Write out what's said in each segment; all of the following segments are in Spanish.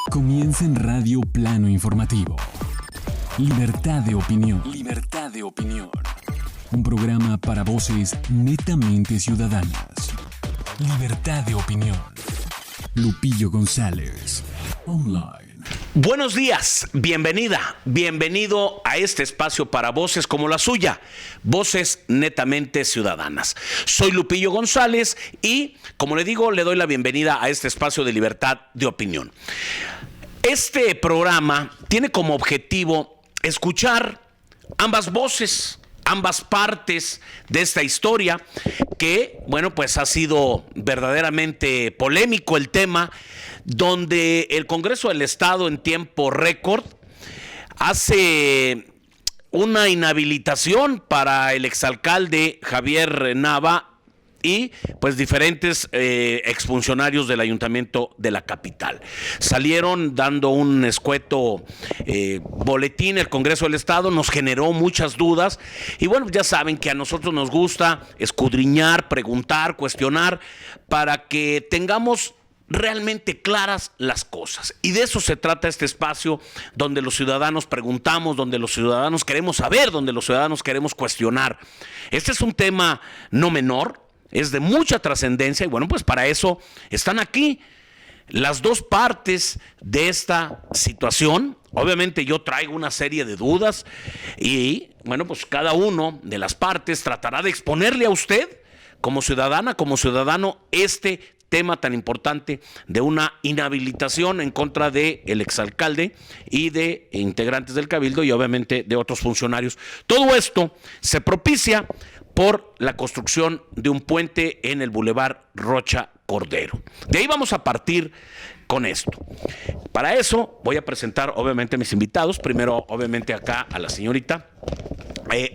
Comienza en Radio Plano Informativo. Libertad de opinión. Libertad de opinión. Un programa para voces netamente ciudadanas. Libertad de opinión. Lupillo González. Online. Buenos días, bienvenido a este espacio para voces como la suya, voces netamente ciudadanas. Soy Lupillo González y, como le digo, le doy la bienvenida a este espacio de libertad de opinión. Este programa tiene como objetivo escuchar ambas voces, ambas partes de esta historia que, bueno, pues ha sido verdaderamente polémico el tema, donde el Congreso del Estado en tiempo récord hace una inhabilitación para el exalcalde Javier Nava y pues diferentes exfuncionarios del ayuntamiento de la capital. Salieron dando un escueto boletín el Congreso del Estado, nos generó muchas dudas y bueno, ya saben que a nosotros nos gusta escudriñar, preguntar, cuestionar para que tengamos realmente claras las cosas. Y de eso se trata este espacio donde los ciudadanos preguntamos, donde los ciudadanos queremos saber, donde los ciudadanos queremos cuestionar. Este es un tema no menor, es de mucha trascendencia y bueno, pues para eso están aquí las dos partes de esta situación. Obviamente yo traigo una serie de dudas y bueno, pues cada uno de las partes tratará de exponerle a usted como ciudadana, como ciudadano, este tema tan importante de una inhabilitación en contra del exalcalde y de integrantes del Cabildo y obviamente de otros funcionarios. Todo esto se propicia por la construcción de un puente en el Boulevard Rocha Cordero. De ahí vamos a partir con esto. Para eso voy a presentar obviamente a mis invitados. Primero obviamente acá a la señorita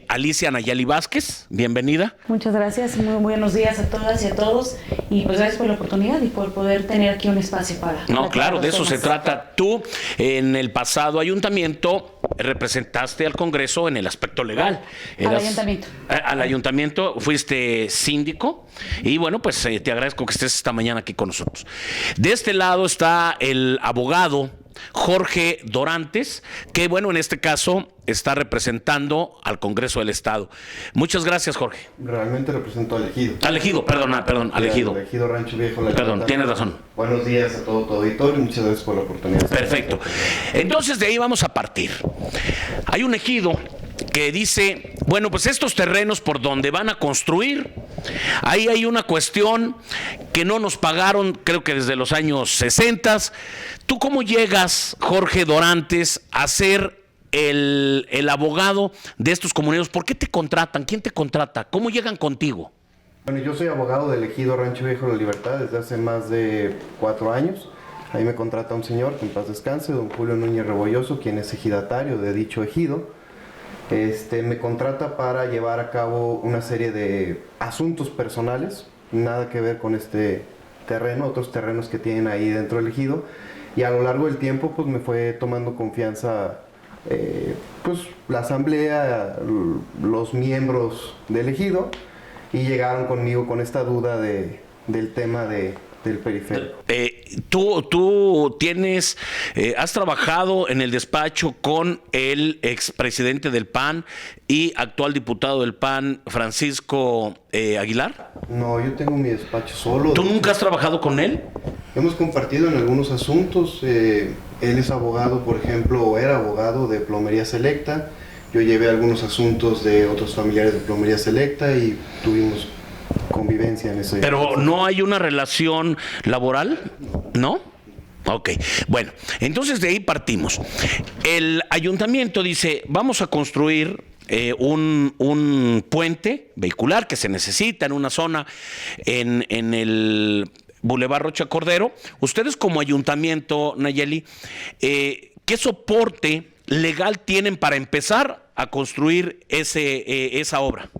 Alicia Nayeli Vázquez, bienvenida. Muchas gracias, muy buenos días a todas y a todos y pues gracias por la oportunidad y por poder tener aquí un espacio para... No, claro, de eso se trata. Tú en el pasado ayuntamiento representaste al Congreso en el aspecto legal. Al ayuntamiento. Al ayuntamiento, fuiste síndico y bueno, pues te agradezco que estés esta mañana aquí con nosotros. De este lado está el abogado Jorge Dorantes, que bueno, en este caso está representando al Congreso del Estado. Muchas gracias, Jorge. Realmente represento al ejido. Al ejido, perdón, al ejido. Al ejido Rancho Viejo. Perdón, tienes razón. Buenos días a todo tu auditorio y muchas gracias por la oportunidad. Perfecto. Entonces de ahí vamos a partir. Hay un ejido que dice, bueno, pues estos terrenos por donde van a construir, ahí hay una cuestión que no nos pagaron, creo que desde los años 60. ¿Tú cómo llegas, Jorge Dorantes, a ser el abogado de estos comuneros? ¿Por qué te contratan? ¿Quién te contrata? ¿Cómo llegan contigo? Bueno, yo soy abogado del ejido Rancho Viejo La Libertad desde hace más de 4 años. Ahí me contrata un señor, que en paz descanse, don Julio Núñez Rebolloso, quien es ejidatario de dicho ejido. Me contrata para llevar a cabo una serie de asuntos personales, nada que ver con este terreno, otros terrenos que tienen ahí dentro del ejido. Y a lo largo del tiempo pues me fue tomando confianza pues la asamblea, los miembros del ejido, y llegaron conmigo con esta duda del tema del periférico. Tú tienes, has trabajado en el despacho con el expresidente del PAN y actual diputado del PAN, Francisco Aguilar. No, yo tengo mi despacho solo. ¿Tú nunca has trabajado con él? Hemos compartido en algunos asuntos. Él es abogado, por ejemplo, o era abogado de Plomería Selecta. Yo llevé algunos asuntos de otros familiares de Plomería Selecta y tuvimos convivencia en eso. Pero no hay una relación laboral, ¿no? Ok, bueno, entonces de ahí partimos. El ayuntamiento dice, vamos a construir un puente vehicular que se necesita en una zona en el Boulevard Rocha Cordero. Ustedes como ayuntamiento, Nayeli, ¿qué soporte legal tienen para empezar a construir esa obra?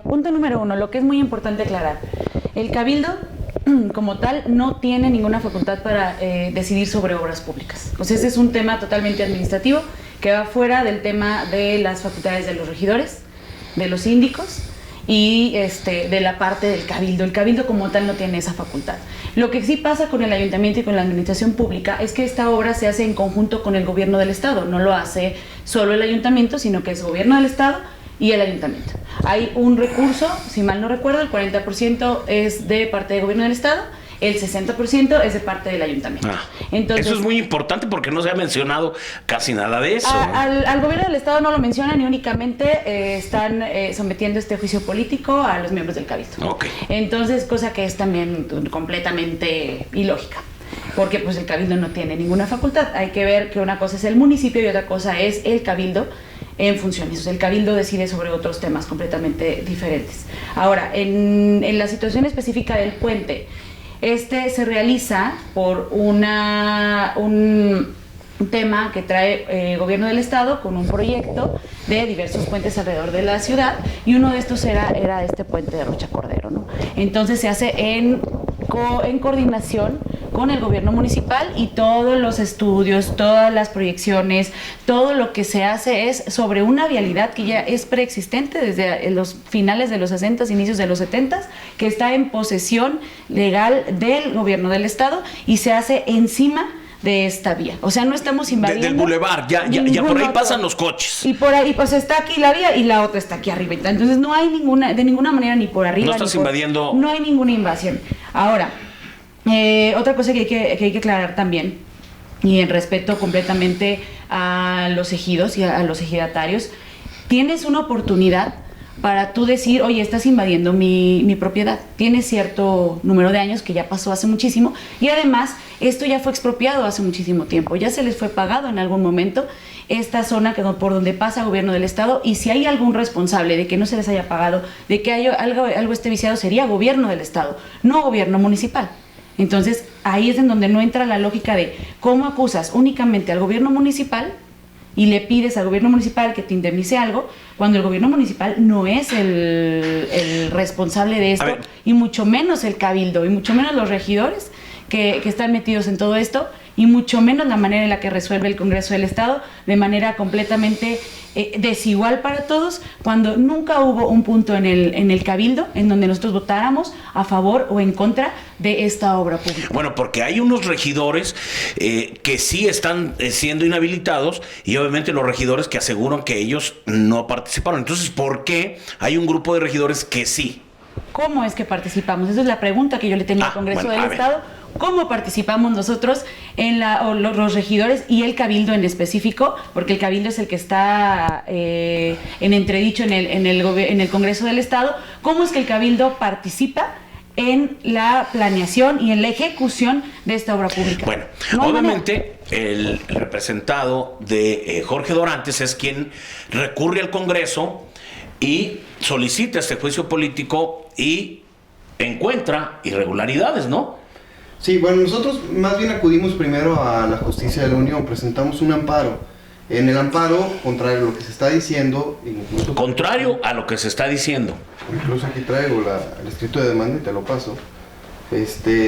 Punto número 1, lo que es muy importante aclarar. El Cabildo, como tal, no tiene ninguna facultad para decidir sobre obras públicas. O sea, ese es un tema totalmente administrativo que va fuera del tema de las facultades de los regidores, de los síndicos y de la parte del cabildo. El cabildo como tal no tiene esa facultad. Lo que sí pasa con el ayuntamiento y con la administración pública es que esta obra se hace en conjunto con el gobierno del estado, no lo hace solo el ayuntamiento, sino que es el gobierno del estado y el ayuntamiento. Hay un recurso, si mal no recuerdo, el 40% es de parte del gobierno del estado, el 60% es de parte del ayuntamiento. Entonces, eso es muy importante porque no se ha mencionado casi nada de eso. Al gobierno del estado no lo mencionan y únicamente están sometiendo este juicio político a los miembros del cabildo. Okay. Entonces, cosa que es también completamente ilógica, porque pues el cabildo no tiene ninguna facultad. Hay que ver que una cosa es el municipio y otra cosa es el cabildo en funciones. El cabildo decide sobre otros temas completamente diferentes. Ahora, en la situación específica del puente, se realiza por un tema que trae el gobierno del estado con un proyecto de diversos puentes alrededor de la ciudad, y uno de estos era este puente de Rocha Cordero, ¿no? Entonces se hace en coordinación con el gobierno municipal, y todos los estudios, todas las proyecciones, todo lo que se hace es sobre una vialidad que ya es preexistente desde los finales de los 60s, inicios de los 70s, que está en posesión legal del gobierno del estado, y se hace encima de esta vía. O sea, no estamos invadiendo del bulevar, ya por ahí pasan los coches. Y por ahí, pues está aquí la vía y la otra está aquí arriba. Entonces no hay de ninguna manera, ni por arriba. No estás invadiendo. No hay ninguna invasión. Ahora, otra cosa que hay que aclarar también, y en respeto completamente a los ejidos y a los ejidatarios, tienes una oportunidad para tú decir, oye, estás invadiendo mi propiedad. Tiene cierto número de años, que ya pasó hace muchísimo, y además esto ya fue expropiado hace muchísimo tiempo, ya se les fue pagado en algún momento esta zona por donde pasa el gobierno del estado, y si hay algún responsable de que no se les haya pagado, de que algo esté viciado, sería gobierno del estado, no gobierno municipal. Entonces ahí es en donde no entra la lógica de cómo acusas únicamente al gobierno municipal y le pides al gobierno municipal que te indemnice algo, cuando el gobierno municipal no es el responsable de esto, y mucho menos el cabildo, y mucho menos los regidores que están metidos en todo esto, y mucho menos la manera en la que resuelve el Congreso del Estado, de manera completamente desigual para todos, cuando nunca hubo un punto en el cabildo en donde nosotros votáramos a favor o en contra de esta obra pública. Bueno, porque hay unos regidores que sí están siendo inhabilitados, y obviamente los regidores que aseguran que ellos no participaron. Entonces, ¿por qué hay un grupo de regidores que sí? ¿Cómo es que participamos? Esa es la pregunta que yo le tenía al Congreso del Estado. ¿Cómo participamos nosotros los regidores y el cabildo en específico? Porque el cabildo es el que está en entredicho en el Congreso del Estado. ¿Cómo es que el cabildo participa en la planeación y en la ejecución de esta obra pública? Bueno, obviamente el representado de Jorge Dorantes es quien recurre al Congreso y solicita este juicio político y encuentra irregularidades, ¿no? Sí, bueno, nosotros más bien acudimos primero a la Justicia de la Unión, presentamos un amparo. En el amparo, contrario a lo que se está diciendo... Contrario a lo que se está diciendo. Incluso aquí traigo el escrito de demanda y te lo paso.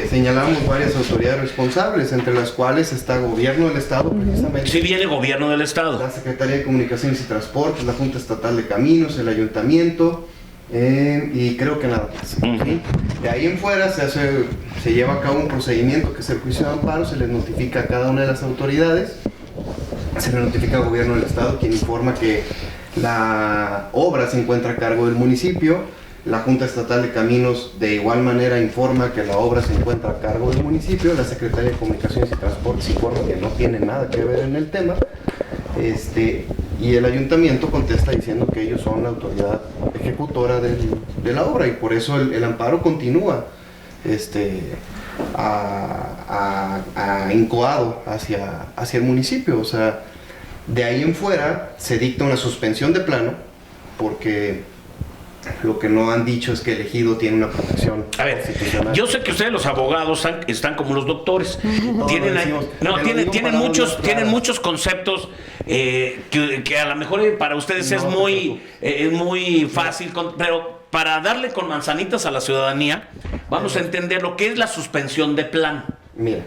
Señalamos varias autoridades responsables, entre las cuales está Gobierno del Estado, precisamente. Sí viene Gobierno del Estado. La Secretaría de Comunicaciones y Transportes, la Junta Estatal de Caminos, el Ayuntamiento, y creo que nada más. ¿Sí? De ahí en fuera se lleva a cabo un procedimiento que es el juicio de amparo, se les notifica a cada una de las autoridades, se le notifica al Gobierno del Estado, quien informa que la obra se encuentra a cargo del municipio. La Junta Estatal de Caminos de igual manera informa que la obra se encuentra a cargo del municipio. La Secretaría de Comunicaciones y Transportes informa que no tiene nada que ver en el tema. Y el ayuntamiento contesta diciendo que ellos son la autoridad ejecutora de la obra, y por eso el amparo continúa incoado hacia el municipio. O sea, de ahí en fuera se dicta una suspensión de plano, porque lo que no han dicho es que el ejido tiene una protección constitucional. Yo sé que ustedes los abogados están como los doctores. Tienen muchos conceptos que a lo mejor para ustedes es muy fácil, pero para darle con manzanitas a la ciudadanía, vamos a entender lo que es la suspensión de plano. Mira,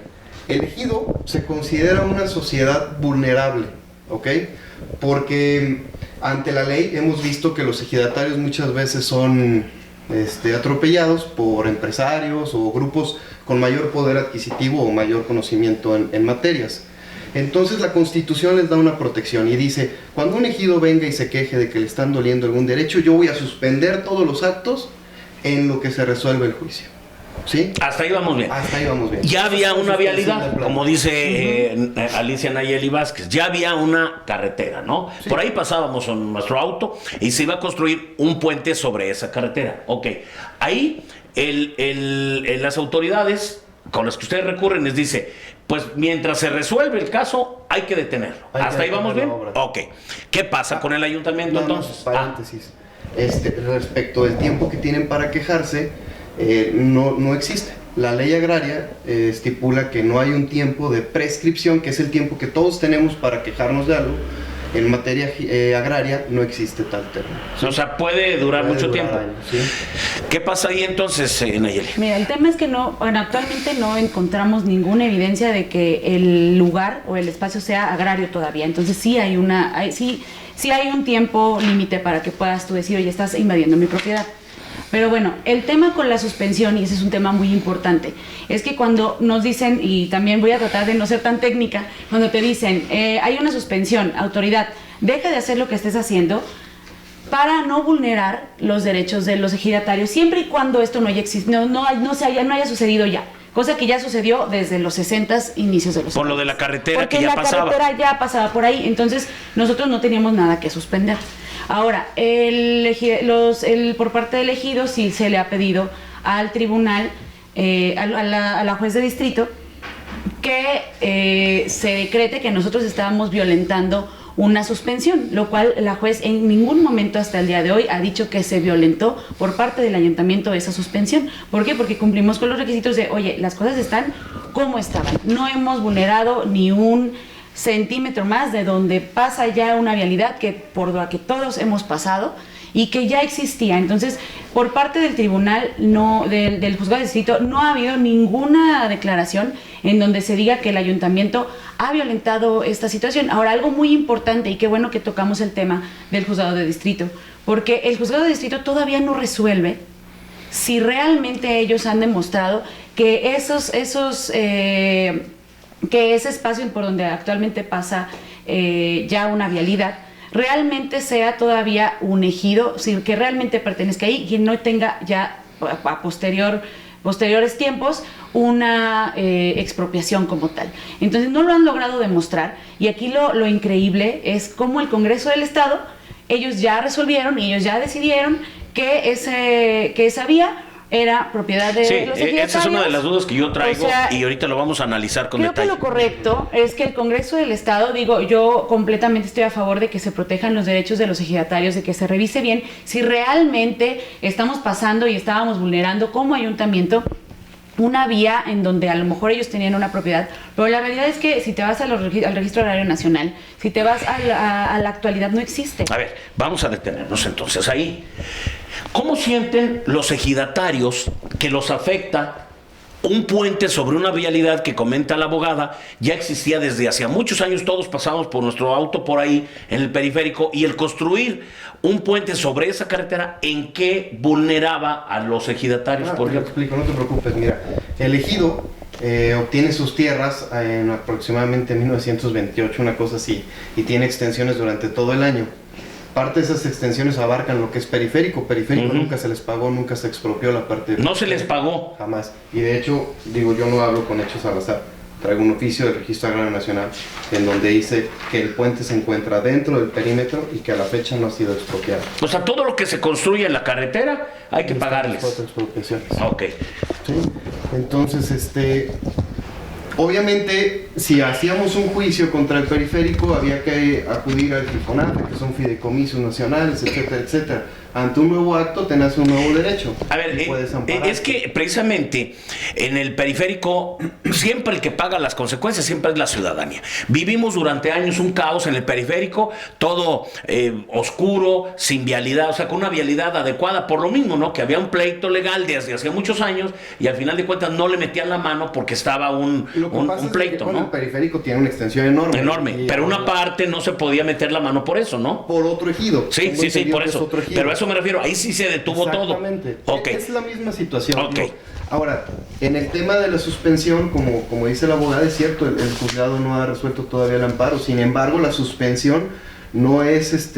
el ejido se considera una sociedad vulnerable, ¿ok? Porque ante la ley hemos visto que los ejidatarios muchas veces son atropellados por empresarios o grupos con mayor poder adquisitivo o mayor conocimiento en materias. Entonces la Constitución les da una protección y dice, cuando un ejido venga y se queje de que le están doliendo algún derecho, yo voy a suspender todos los actos en lo que se resuelve el juicio. ¿Sí? Hasta ahí vamos bien. Hasta ahí vamos bien. Ya había una vialidad, como dice Alicia Nayeli Vázquez, ya había una carretera, ¿no? Sí. Por ahí pasábamos en nuestro auto y se iba a construir un puente sobre esa carretera. Ok, ahí las autoridades con las que ustedes recurren les dice, pues mientras se resuelve el caso hay que detenerlo. ¿Hasta ahí vamos bien? Ok. ¿Qué pasa con el ayuntamiento entonces? Paréntesis. Respecto del tiempo que tienen para quejarse, no existe. La ley agraria estipula que no hay un tiempo de prescripción, que es el tiempo que todos tenemos para quejarnos de algo. En materia agraria no existe tal término. ¿Sí? O sea, puede durar mucho tiempo. Años, ¿sí? ¿Qué pasa ahí entonces, Nayeli? Mira, el tema es que actualmente no encontramos ninguna evidencia de que el lugar o el espacio sea agrario todavía. Entonces sí hay un tiempo límite para que puedas tú decir, oye, estás invadiendo mi propiedad. Pero bueno, el tema con la suspensión, y ese es un tema muy importante, es que cuando nos dicen, y también voy a tratar de no ser tan técnica, cuando te dicen, hay una suspensión, autoridad, deja de hacer lo que estés haciendo para no vulnerar los derechos de los ejidatarios, siempre y cuando esto no haya sucedido ya. Cosa que ya sucedió desde los 60s, inicios de los 70s. Por lo de la carretera. Porque que ya pasaba. Porque la carretera ya pasaba por ahí, entonces nosotros no teníamos nada que suspender. Ahora, por parte del ejido sí se le ha pedido al tribunal, a la juez de distrito, que se decrete que nosotros estábamos violentando una suspensión, lo cual la juez en ningún momento hasta el día de hoy ha dicho que se violentó por parte del ayuntamiento esa suspensión. ¿Por qué? Porque cumplimos con los requisitos de, oye, las cosas están como estaban. No hemos vulnerado ni un centímetro más de donde pasa ya una vialidad por la que todos hemos pasado y que ya existía. Entonces, por parte del tribunal, del juzgado de distrito, no ha habido ninguna declaración en donde se diga que el ayuntamiento ha violentado esta situación. Ahora, algo muy importante, y qué bueno que tocamos el tema del juzgado de distrito, porque el juzgado de distrito todavía no resuelve si realmente ellos han demostrado que que ese espacio por donde actualmente pasa ya una vialidad realmente sea todavía un ejido, que realmente pertenezca ahí, que no tenga ya a posteriores tiempos una expropiación como tal. Entonces no lo han logrado demostrar, y aquí lo increíble es cómo el Congreso del Estado, ellos ya resolvieron y ellos ya decidieron que esa vía era propiedad de los ejidatarios. Esa es una de las dudas que yo traigo, y ahorita lo vamos a analizar con detalle. Creo que lo correcto es que el Congreso del Estado, yo completamente estoy a favor de que se protejan los derechos de los ejidatarios, de que se revise bien si realmente estamos pasando y estábamos vulnerando como ayuntamiento una vía en donde a lo mejor ellos tenían una propiedad, pero la realidad es que si te vas al Registro Agrario Nacional, si te vas a la actualidad, no existe. A ver, vamos a detenernos entonces ahí. ¿Cómo sienten los ejidatarios que los afecta un puente sobre una vialidad que comenta la abogada? Ya existía desde hacía muchos años, todos pasamos por nuestro auto por ahí en el periférico, y el construir un puente sobre esa carretera, ¿en qué vulneraba a los ejidatarios? Te lo explico, no te preocupes. Mira, el ejido obtiene sus tierras en aproximadamente 1928, una cosa así, y tiene extensiones durante todo el año. Parte de esas extensiones abarcan lo que es periférico. Nunca se les pagó, nunca se expropió la parte. No se les pagó. Jamás. Y de hecho, yo no hablo con hechos al azar. Traigo un oficio del Registro Agrario Nacional en donde dice que el puente se encuentra dentro del perímetro y que a la fecha no ha sido expropiado. O sea, todo lo que se construye en la carretera hay que pagarles. Expropiaciones. Ok. Sí. Entonces, obviamente, si hacíamos un juicio contra el periférico, había que acudir al FIFONAFE, que son fideicomisos nacionales, etcétera, etcétera. ante un nuevo acto te nace un nuevo derecho. A ver, es que precisamente en el periférico siempre el que paga las consecuencias siempre es la ciudadanía. Vivimos durante años un caos en el periférico, todo oscuro, sin vialidad, o sea, con una vialidad adecuada, por lo mismo, ¿no? Que había un pleito legal desde hace muchos años y al final de cuentas no le metían la mano porque estaba un pleito, que, ¿no? El periférico tiene una extensión enorme. Enorme, pero una parte no se podía meter la mano por eso, ¿no? Por otro ejido. Sí, por eso. Pero a eso me refiero, ahí sí se detuvo todo. Exactamente. Okay. Es la misma situación. Okay. ¿No? Ahora, en el tema de la suspensión, como dice la abogada, es cierto, el juzgado no ha resuelto todavía el amparo. Sin embargo, la suspensión no es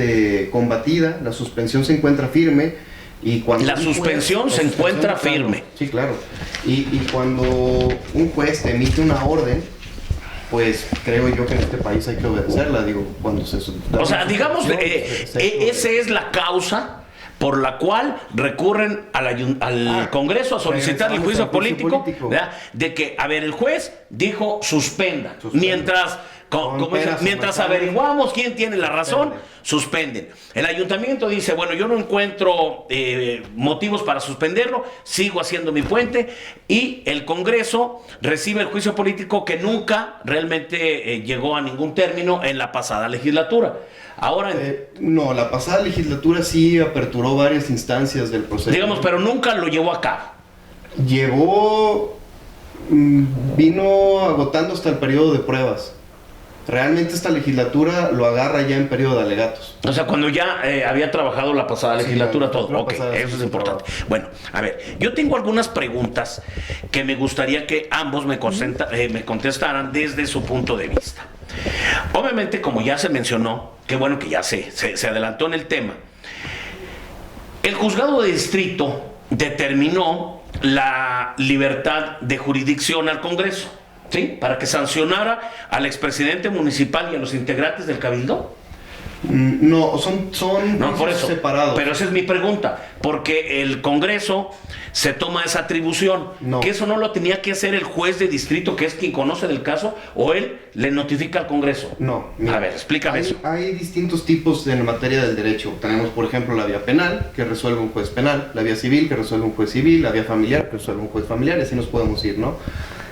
combatida, la suspensión se encuentra firme. Y cuando la suspensión se encuentra firme. Sí, claro. Y cuando un juez te emite una orden, pues creo yo que en este país hay que obedecerla, digo, cuando se... O sea, digamos, esa es la causa por la cual recurren al Congreso a solicitar el juicio político, de que, a ver, el juez dijo suspenda. Mientras averiguamos quién tiene la razón, suspenden. El ayuntamiento dice, bueno, yo no encuentro motivos para suspenderlo, sigo haciendo mi puente, y el Congreso recibe el juicio político que nunca realmente llegó a ningún término en la pasada legislatura. Ahora, no, la pasada legislatura sí aperturó varias instancias del proceso. Digamos, pero nunca lo llevó a cabo. Vino agotando hasta el periodo de pruebas. Realmente esta legislatura lo agarra ya en periodo de alegatos. O sea, cuando ya había trabajado la pasada legislatura, todo. Ok, eso es importante. Bueno, a ver, yo tengo algunas preguntas que me gustaría que ambos me contestaran desde su punto de vista. Obviamente, como ya se mencionó, qué bueno que ya se adelantó en el tema, el juzgado de distrito determinó la libertad de jurisdicción al Congreso, ¿sí? Para que sancionara al expresidente municipal y a los integrantes del Cabildo. No, son por eso, separados. Pero esa es mi pregunta, porque el Congreso se toma esa atribución, que eso no lo tenía que hacer el juez de distrito, que es quien conoce del caso, o él le notifica al Congreso. No. Mira, a ver, explícame eso. Hay distintos tipos en materia del derecho. Tenemos, por ejemplo, la vía penal, que resuelve un juez penal, la vía civil, que resuelve un juez civil, la vía familiar, que resuelve un juez familiar, y así nos podemos ir, ¿no?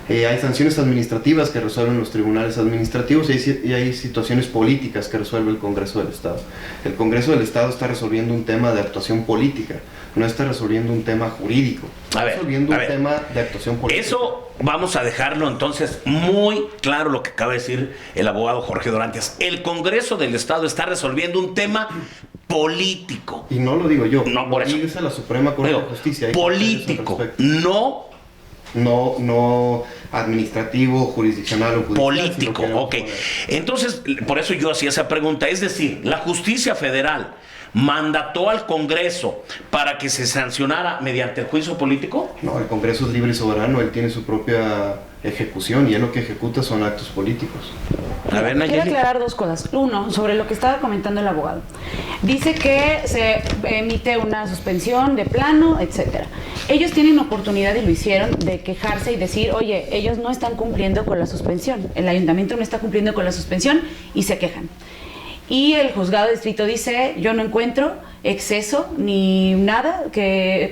Hay sanciones administrativas que resuelven los tribunales administrativos y hay situaciones políticas que resuelve el Congreso del Estado. El Congreso del Estado está resolviendo un tema de actuación política, no está resolviendo un tema jurídico, está resolviendo un tema de actuación política. Eso vamos a dejarlo entonces muy claro lo que acaba de decir el abogado Jorge Dorantes. El Congreso del Estado está resolviendo un tema político. Y no lo digo yo, no, por eso. Dice la Suprema Corte de Justicia. Político, no administrativo, jurisdiccional o judicial. Político, ok. Entonces, por eso yo hacía esa pregunta. Es decir, la justicia federal mandató al Congreso para que se sancionara mediante el juicio político. No, el Congreso es libre y soberano, él tiene su propia ejecución y él lo que ejecuta son actos políticos. A ver, Nayeli. Quiero aclarar dos cosas. Uno, sobre lo que estaba comentando el abogado. Dice que se emite una suspensión de plano, etcétera. Ellos tienen oportunidad, y lo hicieron, de quejarse y decir, oye, ellos no están cumpliendo con la suspensión. El ayuntamiento no está cumpliendo con la suspensión y se quejan. Y el juzgado de distrito dice, yo no encuentro exceso ni nada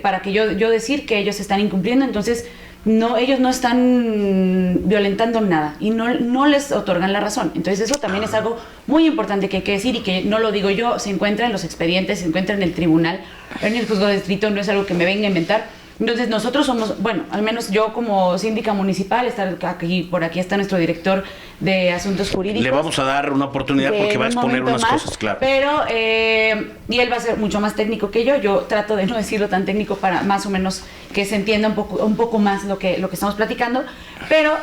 para que yo decir que ellos están incumpliendo, entonces ellos no están violentando nada y no les otorgan la razón. Entonces eso también es algo muy importante que hay que decir y que no lo digo yo, se encuentra en los expedientes, se encuentra en el tribunal, en el juzgado de distrito, no es algo que me venga a inventar. Entonces nosotros somos, bueno, al menos yo como síndica municipal, por aquí está nuestro director de asuntos jurídicos. Le vamos a dar una oportunidad porque va a exponer unas cosas, claro. Pero, y él va a ser mucho más técnico que yo trato de no decirlo tan técnico para más o menos que se entienda un poco más lo que estamos platicando, pero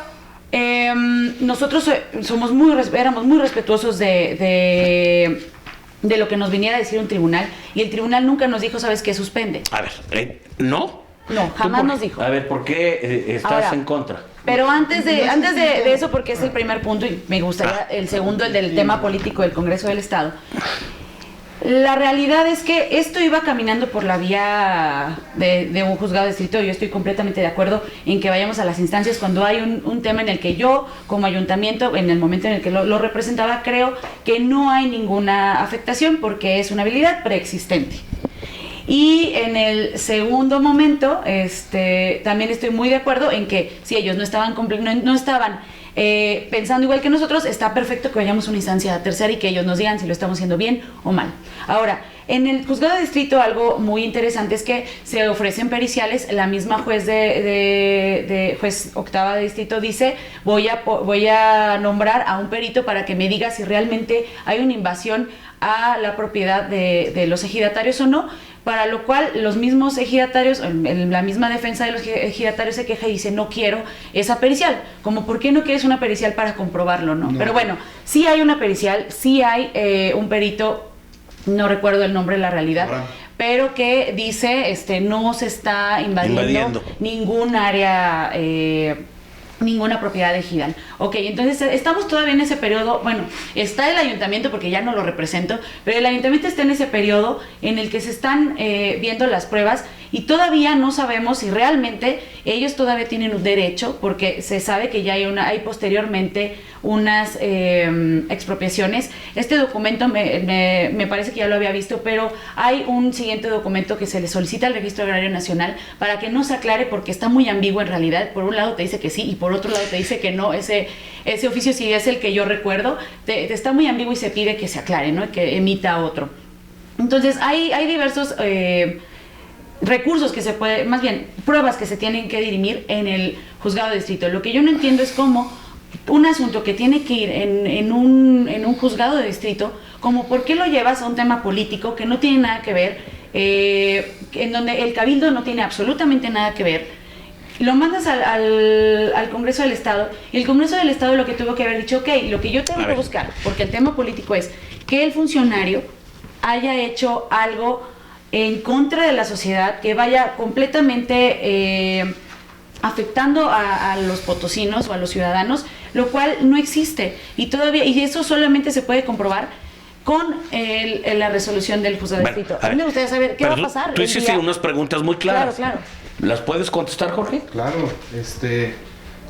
nosotros éramos muy respetuosos de lo que nos viniera a decir un tribunal, y el tribunal nunca nos dijo, ¿sabes qué? Suspende. A ver, ¿no? No, jamás nos dijo. A ver, ¿por qué estás en contra? Pero antes de eso, porque es el primer punto, y me gustaría el segundo, el del tema político del Congreso del Estado. La realidad es que esto iba caminando por la vía de un juzgado de distrito. Yo estoy completamente de acuerdo en que vayamos a las instancias cuando hay un tema en el que yo, como ayuntamiento, en el momento en el que lo representaba, creo que no hay ninguna afectación porque es una habilidad preexistente. Y en el segundo momento, también estoy muy de acuerdo en que si ellos no estaban pensando igual que nosotros, está perfecto que vayamos a una instancia tercera y que ellos nos digan si lo estamos haciendo bien o mal. Ahora, en el juzgado de distrito algo muy interesante es que se ofrecen periciales. La misma juez juez octava de distrito dice, voy a nombrar a un perito para que me diga si realmente hay una invasión a la propiedad de los ejidatarios o no, para lo cual los mismos ejidatarios, la misma defensa de los ejidatarios se queja y dice, no quiero esa pericial. Como, ¿por qué no quieres una pericial para comprobarlo? No. Pero bueno, sí hay una pericial, sí hay un perito, no recuerdo el nombre de la realidad, pero que dice, no se está invadiendo ningún área, ninguna propiedad de ejidal. Ok, entonces estamos todavía en ese periodo. Bueno, está el ayuntamiento, porque ya no lo represento, pero el ayuntamiento está en ese periodo en el que se están viendo las pruebas y todavía no sabemos si realmente ellos todavía tienen un derecho, porque se sabe que ya hay posteriormente unas expropiaciones. Este documento me parece que ya lo había visto, pero hay un siguiente documento que se le solicita al Registro Agrario Nacional para que no se aclare, porque está muy ambiguo en realidad. Por un lado te dice que sí y por otro lado te dice que no. Ese oficio, si es el que yo recuerdo, está muy ambiguo y se pide que se aclare, ¿no? Que emita otro. Entonces hay diversos recursos que se puede, más bien pruebas que se tienen que dirimir en el juzgado de distrito. Lo que yo no entiendo es cómo un asunto que tiene que ir en un juzgado de distrito, como por qué lo llevas a un tema político que no tiene nada que ver, en donde el cabildo no tiene absolutamente nada que ver. Lo mandas al Congreso del Estado, y el Congreso del Estado lo que tuvo que haber dicho, ok, lo que yo tengo que buscar, porque el tema político es que el funcionario haya hecho algo en contra de la sociedad, que vaya completamente afectando a los potosinos o a los ciudadanos, lo cual no existe, y eso solamente se puede comprobar con la resolución del juzgado de distrito. A mí me gustaría saber qué va a pasar. Tú hiciste unas preguntas muy claras. Claro. ¿Las puedes contestar, Jorge? Claro,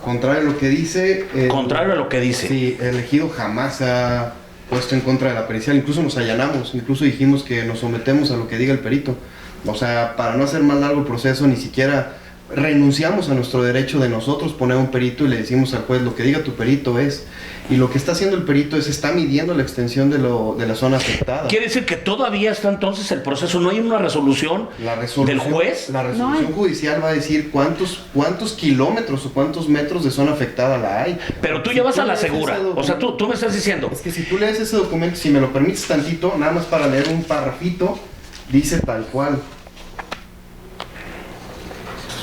contrario a lo que dice... contrario a lo que dice. Sí, el ejido jamás ha puesto en contra de la pericial, incluso nos allanamos, incluso dijimos que nos sometemos a lo que diga el perito. O sea, para no hacer más largo el proceso, ni siquiera renunciamos a nuestro derecho de nosotros poner un perito y le decimos al juez, lo que diga tu perito es. Y lo que está haciendo el perito está midiendo la extensión de la zona afectada. ¿Quiere decir que todavía está entonces el proceso? ¿No hay una resolución del juez? La resolución judicial va a decir cuántos kilómetros o cuántos metros de zona afectada la hay. Pero tú ya vas a la segura. O sea, tú me estás diciendo. Es que si tú lees ese documento, si me lo permites tantito, nada más para leer un parrafito, dice tal cual.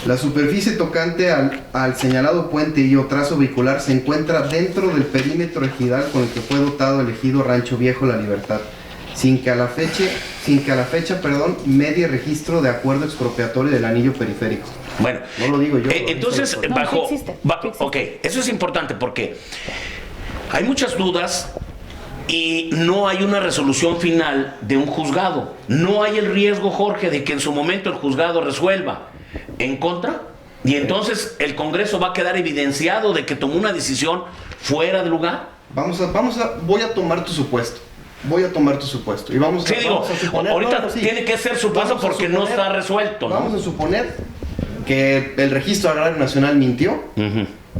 La superficie tocante al señalado puente y o trazo vehicular se encuentra dentro del perímetro ejidal con el que fue dotado el ejido Rancho Viejo La Libertad, sin que a la fecha, medie registro de acuerdo expropiatorio del anillo periférico. Bueno, no lo digo yo. Entonces, sí existe. Ok, eso es importante porque hay muchas dudas y no hay una resolución final de un juzgado. No hay el riesgo, Jorge, de que en su momento el juzgado resuelva en contra y entonces el Congreso va a quedar evidenciado de que tomó una decisión fuera de lugar. Voy a tomar tu supuesto. Y vamos a suponer, ahorita tiene que ser supuesto porque no está resuelto, ¿no? Vamos a suponer que el Registro Agrario Nacional mintió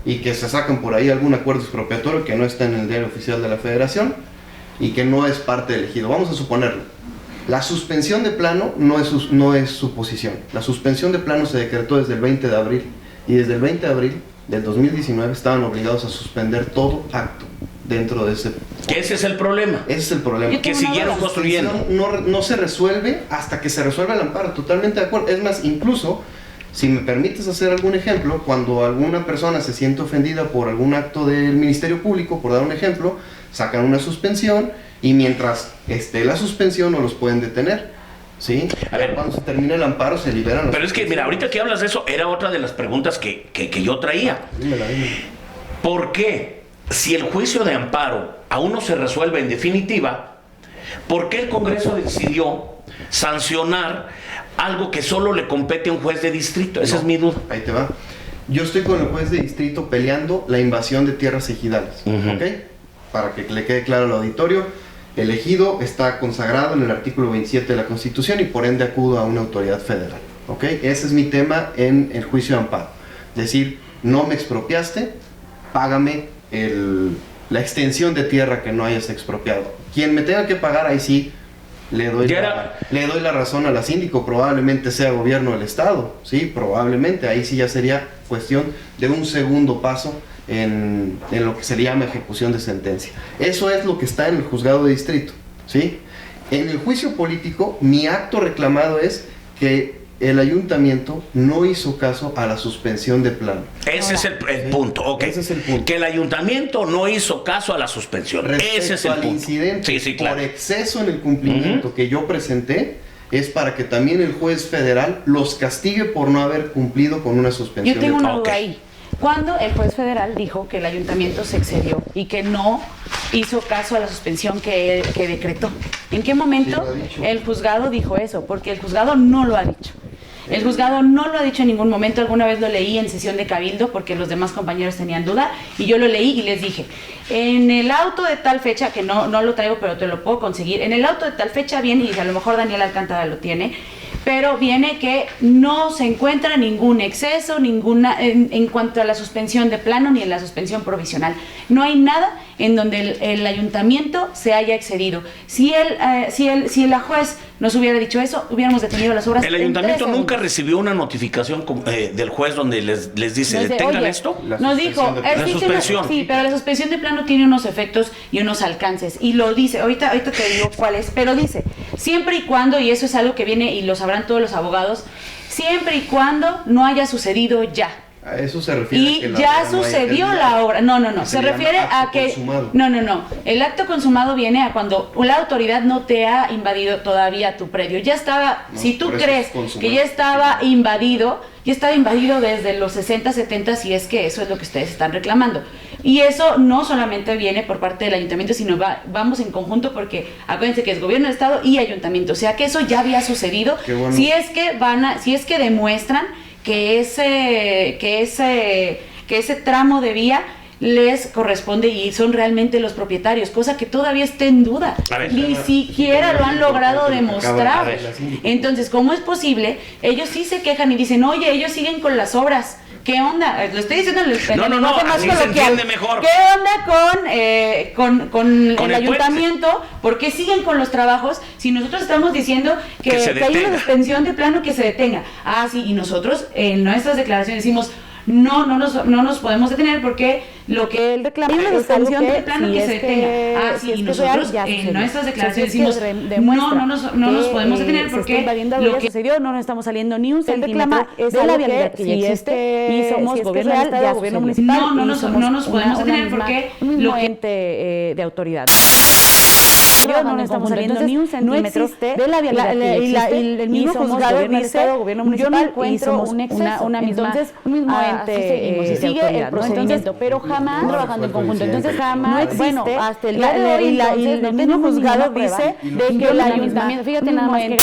y que se sacan por ahí algún acuerdo expropiatorio que no está en el Diario Oficial de la Federación y que no es parte del ejido. Vamos a suponerlo. La suspensión de plano no es suposición. La suspensión de plano se decretó desde el 20 de abril y desde el 20 de abril del 2019 estaban obligados a suspender todo acto dentro de ese... Ese es el problema. Ese es el problema. Que siguieron construyendo. No se resuelve hasta que se resuelva el amparo. Totalmente de acuerdo. Es más, incluso, si me permites hacer algún ejemplo, cuando alguna persona se siente ofendida por algún acto del Ministerio Público, por dar un ejemplo, sacan una suspensión y mientras esté la suspensión no los pueden detener. ¿Sí? A ver, cuando se termine el amparo se liberan. Pero es que, mira, ahorita que hablas de eso, era otra de las preguntas que yo traía. Dímela. ¿Por qué, si el juicio de amparo aún no se resuelve en definitiva, por qué el Congreso decidió sancionar algo que solo le compete a un juez de distrito? Esa es mi duda. Ahí te va. Yo estoy con el juez de distrito peleando la invasión de tierras ejidales, ¿ok? Para que le quede claro al auditorio. El ejido está consagrado en el artículo 27 de la Constitución y por ende acudo a una autoridad federal. ¿Ok? Ese es mi tema en el juicio de amparo. Es decir, no me expropiaste, págame la extensión de tierra que no hayas expropiado. Quien me tenga que pagar, ahí sí le doy la razón a la síndico, probablemente sea gobierno del estado, ¿sí? Probablemente, ahí sí ya sería cuestión de un segundo paso en lo que se le llama ejecución de sentencia. Eso es lo que está en el juzgado de distrito, ¿sí? En el juicio político, mi acto reclamado es que el ayuntamiento no hizo caso a la suspensión de plano. Ese es el punto, ok. Ese es el punto. Que el ayuntamiento no hizo caso a la suspensión. Respecto Ese es el al punto. incidente Claro. por exceso en el cumplimiento que yo presenté, es para que también el juez federal los castigue por no haber cumplido con una suspensión. Yo tengo de una plano. duda ahí. Cuando el juez federal dijo que el ayuntamiento se excedió y que no hizo caso a la suspensión que decretó, ¿en qué momento Sí, lo ha dicho. el juzgado dijo eso? Porque el juzgado no lo ha dicho. El juzgado no lo ha dicho en ningún momento. Alguna vez lo leí en sesión de cabildo porque los demás compañeros tenían duda y yo lo leí y les dije, en el auto de tal fecha, que no lo traigo pero te lo puedo conseguir, en el auto de tal fecha viene, y a lo mejor Daniel Alcántara lo tiene, pero viene que no se encuentra ningún exceso, en cuanto a la suspensión de plano ni en la suspensión provisional. No hay nada en donde el ayuntamiento se haya excedido. Si la juez nos hubiera dicho eso, hubiéramos detenido las obras. El ayuntamiento nunca recibió una notificación del juez donde les dice, Nos detengan oye, esto. La nos suspensión dijo, de plano. La suspensión. sí, pero la suspensión de plano tiene unos efectos y unos alcances. Y lo dice, ahorita te digo cuál es, pero dice, siempre y cuando, y eso es algo que viene y lo sabrán todos los abogados, siempre y cuando no haya sucedido ya. A eso se refiere. Y a que la ya obra no haya sucedió terminado. la obra. No. Que Se llama refiere a acto que. consumado. No. El acto consumado viene a cuando la autoridad no te ha invadido todavía tu predio. Ya estaba. No, Si tú por eso crees es consumado. que ya estaba invadido desde los 60, 70, si es que eso es lo que ustedes están reclamando. Y eso no solamente viene por parte del ayuntamiento, sino vamos en conjunto porque acuérdense que es gobierno del estado y ayuntamiento. O sea que eso ya había sucedido. Qué bueno. Si es que demuestran que ese tramo de vía les corresponde y son realmente los propietarios, cosa que todavía está en duda. A ver. Ni siquiera lo han logrado demostrar. A ver. Entonces, ¿cómo es posible? Ellos sí se quejan y dicen, oye, ellos siguen con las obras. ¿Qué onda? Lo estoy diciendo en el No, lenguaje más así se coloquial. entiende mejor. ¿Qué onda con el ayuntamiento? ¿Por qué siguen con los trabajos si nosotros estamos diciendo que Que se hay una detenga. suspensión de plano que se detenga? Ah, sí, y nosotros en nuestras declaraciones decimos, no nos podemos detener porque lo que él reclama es una suspensión de plano que se detenga. Ah, sí, y nosotros en nuestras declaraciones decimos, no nos podemos detener porque lo que sucedió, no nos estamos saliendo ni un centímetro de la vialidad que ya existe y somos gobierno del estado, gobierno municipal. No nos podemos detener porque lo que ente de autoridad. No estamos saliendo ni un centímetro de la vialidad y el mismo juzgado dice, gobierno municipal, y somos un mismo ente y sigue el procedimiento, pero jamás trabajando en conjunto. Entonces jamás, bueno, hasta el día de hoy, el mismo juzgado dice de que el ayuntamiento, fíjate nada más que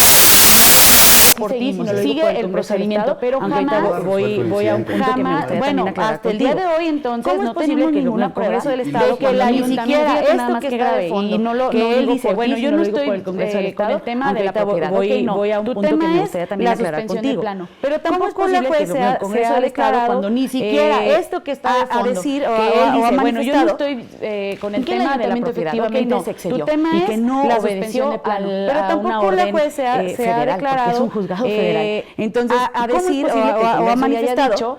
por ti, seguimos, sigue el procedimiento, pero jamás voy a un punto que me gustaría también aclarar hasta el día de hoy, entonces, ¿cómo no es posible que ninguna el Congreso del Estado, de que cuando la ni ayuntamiento, siquiera fíjate esto nada que más está de grave, fondo, y no lo, que no él digo dice, por bueno, ti, yo sino no lo digo estoy por el Congreso del con Estado, el tema aunque de la ahorita propiedad. voy a un Tu punto que tema me es gustaría también la aclarar suspensión contigo. de plano. Pero ¿Cómo tampoco es posible la juez que el Congreso del Estado, cuando ni siquiera esto que está de fondo, decir que o él dice, bueno, yo no manifestado, estoy con el que el tema de la ayuntamiento propiedad, efectivamente ok, se excedió, tu tema y es que no la obedeció suspensión de plano, pero tampoco la juez se ha federal, declarado, porque es un juzgado federal. entonces a ¿cómo decir es posible que el o ha Congreso haya manifestado dicho,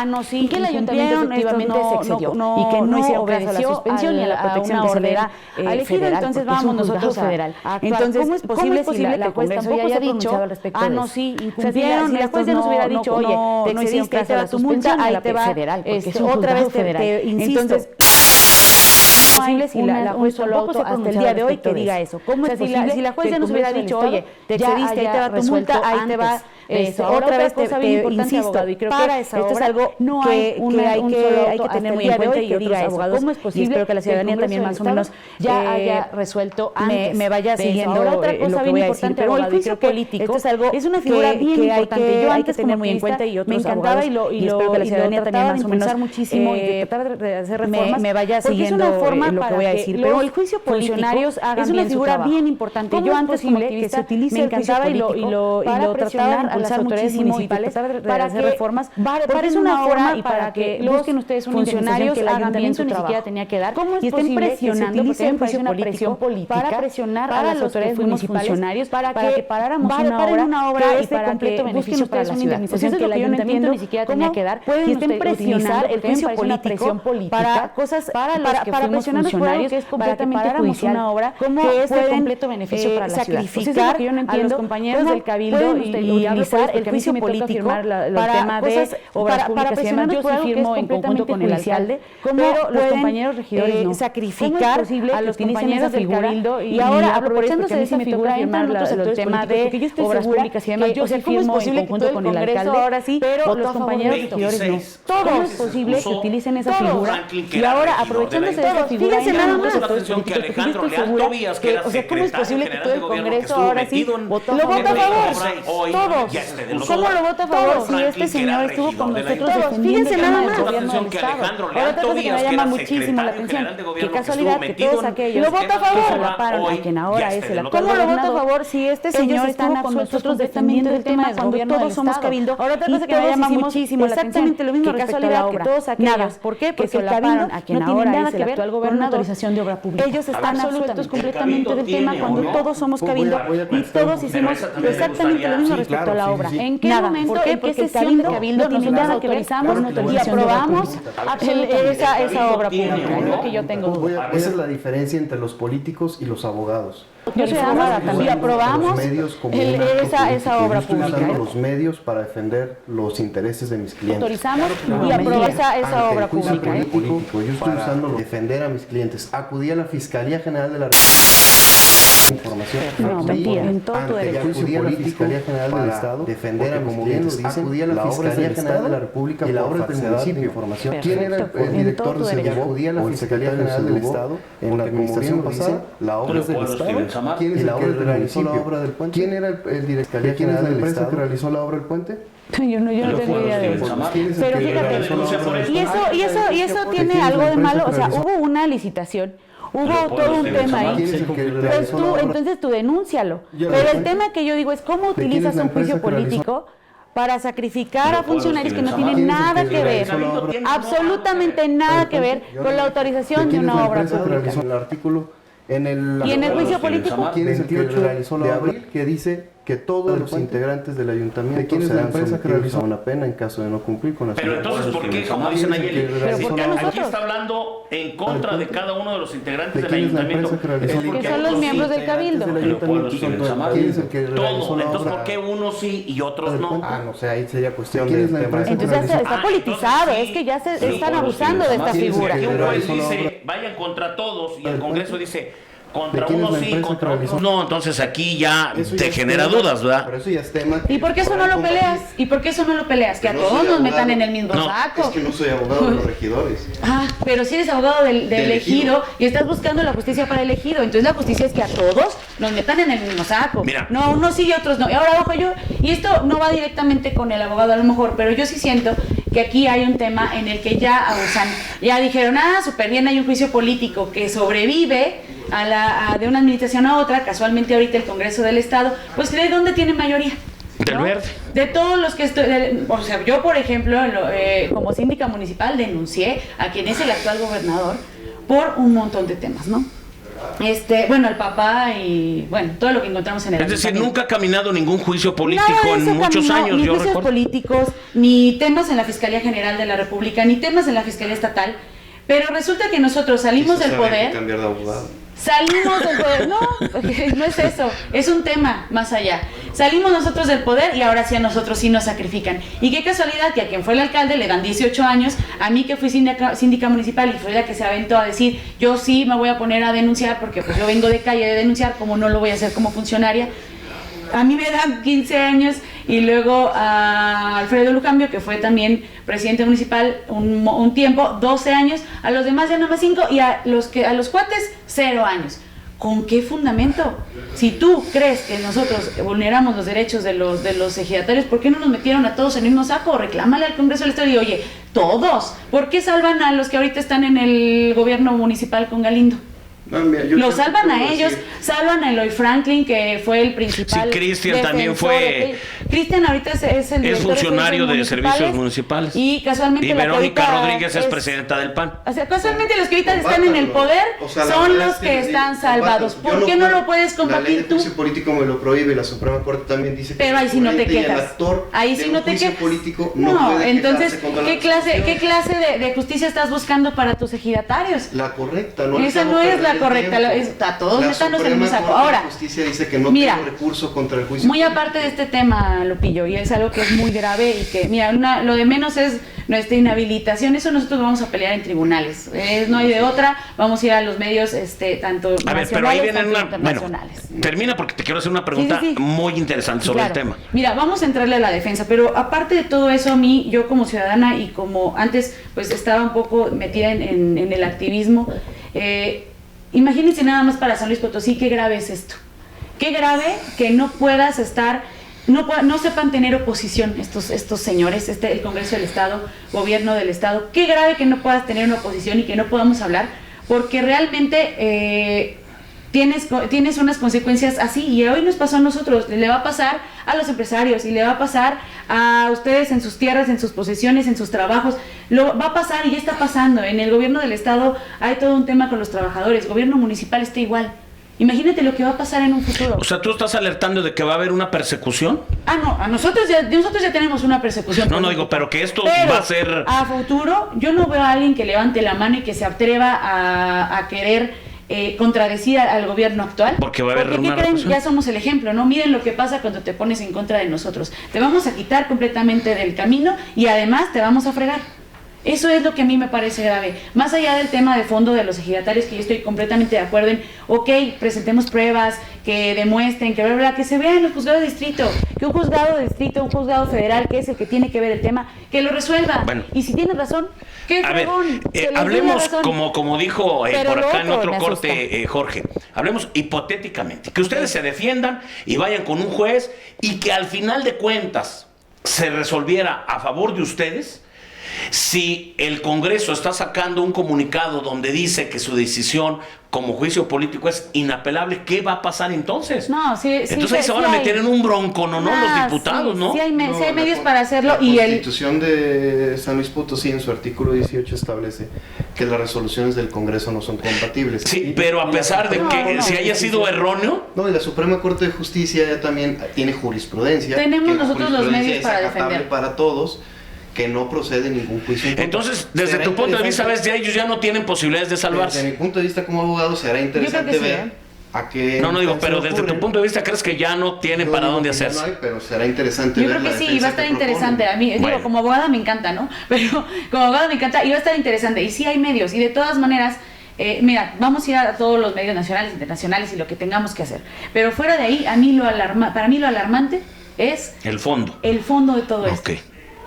no, sí, que el ayuntamiento efectivamente se excedió y que no hicieron caso a la obedeció suspensión y a la protección una que se le orden da al ejido? federal, Entonces porque es un vamos juzgado nosotros federal. Entonces, ¿cómo es posible si la juez tampoco se ha dicho al respecto de no, eso? sí, O sea, incumplieron, si la juez ya nos hubiera dicho, oye, te excediste, ahí te va tu multa, ahí te va federal, porque es un otra vez juzgado federal. te insisto. Entonces, posible si la juez tampoco hasta el día de hoy que diga eso. ¿Cómo es posible si la juez ya nos hubiera dicho, oye, te excediste, ahí te va tu multa, ahí te va Otra vez cosa bien importante, abogado, y creo que esto es algo que hay que tener muy en cuenta, y otros abogados, ¿cómo es posible? Y espero que la ciudadanía también más o menos ya haya resuelto antes, me vaya siguiendo otra cosa bien importante, pero el juicio político es una figura bien importante. Yo hay que tener muy en cuenta, y otros abogados, y espero que la ciudadanía también más o menos muchísimo y tratar de hacer reformas, me vaya siguiendo lo que voy a decir. Pero el juicio político es una figura bien importante. Yo antes como activista me encantaba y lo trataba de impulsar muchísimo y tratar de hacer reformas. Parece una forma, y para que busquen ustedes funcionarios que el ayuntamiento ni siquiera tenía que dar, y estén presionando, porque me parece una presión política para presionar a las autoridades municipales para que paráramos una obra y para que busquen ustedes una indemnización que el ayuntamiento ni siquiera tenía que dar, y estén presionando el juicio político para cosas, para presionar los funcionarios, que es completamente judicial, una obra que es de completo beneficio para la ciudad. Sacrificar a los compañeros del cabildo y utilizar el juicio político para tema de obras públicas y demás. Yo sí firmo en conjunto con el alcalde, pero los compañeros regidores no. Sacrificar a los compañeros del cabildo, y ahora aprovechándose de esa figura entran el tema de obras públicas y demás. Yo sí firmo en conjunto con el alcalde, ahora sí, pero los compañeros regidores no. ¿Cómo es posible que utilicen esa figura? Y ahora aprovechándose de esa figura, fíjense nada más que Alejandro Leal Tobías, que era ¿cómo es posible que todo el Congreso ahora sí lo vota a favor? Todos. ¿Cómo lo vota a favor si este señor estuvo con nosotros defendiendo el tema del gobierno del Estado? Ahora otra cosa que me llama muchísimo la atención, qué casualidad que todos aquellos que solaparon a quien ahora es el actual gobernador, ¿cómo lo vota a favor si este señor estuvo con nosotros defendiendo el tema del gobierno del Estado? Todos somos cabildo. Ahora otra cosa que me llama muchísimo la atención, exactamente lo mismo respecto a la obra. Todos aquellos ¿por qué? Porque el cabildo a quien ahora es el actual gobernador, autorización de obra pública. Ellos están absueltos completamente del tema cuando todos somos cabildo y todos hicimos exactamente lo mismo respecto a la obra. ¿En qué momento, en qué sesión de cabildo no tiene nada que ver y aprobamos esa obra pública? Es lo que yo tengo duda. Esa es la diferencia entre los políticos y los abogados. Yo soy abogada también. Aprobamos esa obra pública. Estoy usando los medios para defender los intereses de mis clientes. Autorizamos y aprobamos esa obra pública. Yo estoy usando defender a mis clientes. Acudí a la Fiscalía General de la información. No, mentira. En todo tu derecho. Acudí a la Fiscalía General del Estado defender a mis clientes. Acudí a la Fiscalía General de la República y la obra del municipio. Información. ¿Quién era el director de seguridad? Acudí a la Fiscalía General del Estado en la administración pasada. La obra es del Estado. ¿Quién es el que realizó la obra del puente? ¿Quién era el director general de la empresa que realizó la obra del puente? Yo no tengo idea de eso. Pero fíjate, y eso tiene algo de malo. O sea, hubo una licitación. Hubo todo un tema ahí. Pues tú, entonces tú denúncialo. Pero el tema que yo digo es cómo utilizas un juicio político para sacrificar a funcionarios que no tienen nada que ver, absolutamente nada que ver con la autorización de una obra pública. El artículo y en el juicio político, ¿quién es el que realizó la obra? Que dice que todos los integrantes del ayuntamiento serán sometidos a una pena en caso de no cumplir con las Pero entonces, ¿por qué, como dicen ayer, aquí está hablando en contra de cada uno de los integrantes del ayuntamiento? Que son los miembros del cabildo. ¿Quién es el que realizó la obra? Entonces, ¿por qué unos sí y otros no? No sé, ahí sería cuestión de tema. Entonces está politizado, es que ya se están abusando de esta figura. Un juez dice, vayan contra todos, y el Congreso dice, contra unos sí, contra otros no. Entonces aquí ya te genera dudas, ¿verdad? Pero eso ya es tema. ¿Y por qué eso no lo peleas? ¿Y por qué eso no lo peleas? Que a todos nos metan en el mismo saco. Es que no soy abogado de los regidores. Pero sí eres abogado del ejido y estás buscando la justicia para el ejido. Entonces la justicia es que a todos nos metan en el mismo saco. Mira. No, unos sí y otros no. Y ahora ojo yo, y esto no va directamente con el abogado a lo mejor, pero yo sí siento que aquí hay un tema en el que ya abusan. Ya dijeron, súper bien, hay un juicio político que sobrevive de una administración a otra, casualmente ahorita el Congreso del Estado, pues ¿de dónde tiene mayoría? Del Verde. De todos los que estoy, o sea, yo por ejemplo, como síndica municipal denuncié a quien es el actual gobernador por un montón de temas, ¿no? El papá y, todo lo que encontramos en el ayuntamiento. Es decir, nunca ha caminado ningún juicio político en muchos años. Ni juicios políticos, ni temas en la Fiscalía General de la República, ni temas en la Fiscalía Estatal, pero resulta que nosotros salimos del poder. Cambiar de abogado. Salimos del poder, no es eso, es un tema más allá. Salimos nosotros del poder y ahora sí a nosotros sí nos sacrifican. Y qué casualidad que a quien fue el alcalde le dan 18 años, a mí que fui síndica municipal y fue la que se aventó a decir, yo sí me voy a poner a denunciar porque pues yo vengo de calle de denunciar, como no lo voy a hacer como funcionaria. A mí me dan 15 años y luego a Alfredo Lucambio, que fue también presidente municipal un tiempo, 12 años, a los demás ya nada más 5, y a los cuates 0 años. ¿Con qué fundamento? Si tú crees que nosotros vulneramos los derechos de los ejidatarios, ¿por qué no nos metieron a todos en el mismo saco? Reclámale al Congreso del Estado y oye, todos, ¿por qué salvan a los que ahorita están en el gobierno municipal con Galindo? No, mira, lo salvan a ellos, salvan a Eloy Franklin, que fue el principal. Sí, Cristian también fue. Cristian ahorita es funcionario de servicios municipales. Y casualmente. Y Verónica Rodríguez es presidenta del PAN. O sea, casualmente los que ahorita están en el poder son los que están salvados. ¿Por qué no lo puedes combatir tú? La ley de juicio político me lo prohíbe, la Suprema Corte también dice que. Pero ahí sí no te quejas. Ahí sí no te quejas. No, entonces, ¿qué clase de justicia estás buscando para tus ejidatarios? La correcta, ¿no? Esa no es la correcta, a todos metános en un saco. Ahora, la justicia dice que no tiene recurso contra el juicio. Muy aparte de este tema, Lupillo, y es algo que es muy grave y que, mira, lo de menos es nuestra inhabilitación. Eso nosotros vamos a pelear en tribunales. No hay de otra. Vamos a ir a los medios, tanto nacionales como internacionales. Bueno, termina porque te quiero hacer una pregunta muy interesante sobre el tema. Mira, vamos a entrarle a la defensa, pero aparte de todo eso, a mí, yo como ciudadana y como antes, pues estaba un poco metida en el activismo. Imagínense nada más para San Luis Potosí, qué grave es esto. Qué grave que no puedas estar, no sepan tener oposición estos señores, el Congreso del Estado, Gobierno del Estado. Qué grave que no puedas tener una oposición y que no podamos hablar, porque realmente tienes unas consecuencias así, y hoy nos pasó a nosotros, le va a pasar a los empresarios y le va a pasar a ustedes en sus tierras, en sus posesiones, en sus trabajos. Lo va a pasar y ya está pasando. En el gobierno del estado hay todo un tema con los trabajadores, gobierno municipal está igual. Imagínate lo que va a pasar en un futuro. O sea, ¿tú estás alertando de que va a haber una persecución? No, nosotros ya tenemos una persecución. No digo, pero que esto va a ser... A futuro, yo no veo a alguien que levante la mano y que se atreva a querer contradecir al gobierno actual. Porque va a haber una ¿qué creen? Ya somos el ejemplo, ¿no? Miren lo que pasa cuando te pones en contra de nosotros. Te vamos a quitar completamente del camino y además te vamos a fregar. Eso es lo que a mí me parece grave. Más allá del tema de fondo de los ejidatarios, que yo estoy completamente de acuerdo en, presentemos pruebas que demuestren, que se vea en el juzgado de distrito, que un juzgado de distrito, un juzgado federal, que es el que tiene que ver el tema, que lo resuelva. Bueno, y si tienes razón, ¿qué fregón? Hablemos como dijo por acá en otro corte, Jorge, hablemos hipotéticamente, que ustedes se defiendan y vayan con un juez y que al final de cuentas se resolviera a favor de ustedes. Si el Congreso está sacando un comunicado donde dice que su decisión como juicio político es inapelable, ¿qué va a pasar entonces? Entonces ahí se van a meter en un bronco, ¿no? Los diputados, ¿no? Sí hay medios para hacerlo. La Constitución de San Luis Potosí en su artículo 18 establece que las resoluciones del Congreso no son compatibles. Sí, pero a pesar de que si haya sido erróneo... No, y la Suprema Corte de Justicia ya también tiene jurisprudencia. Tenemos nosotros los medios para defender. Para todos, que no procede ningún juicio. Entonces, desde tu punto de vista, ¿ves? Ya ellos ya no tienen posibilidades de salvarse. Desde mi punto de vista como abogado será interesante ver a qué... pero desde tu punto de vista, ¿crees que ya no tienen para dónde hacerse? No hay, pero será interesante ver. Yo creo que sí, va a estar interesante. A mí, digo, como abogada me encanta, ¿no? Pero como abogada me encanta y va a estar interesante. Y sí hay medios, y de todas maneras... mira, vamos a ir a todos los medios nacionales, internacionales y lo que tengamos que hacer. Pero fuera de ahí, para mí lo alarmante es... El fondo. El fondo de todo esto.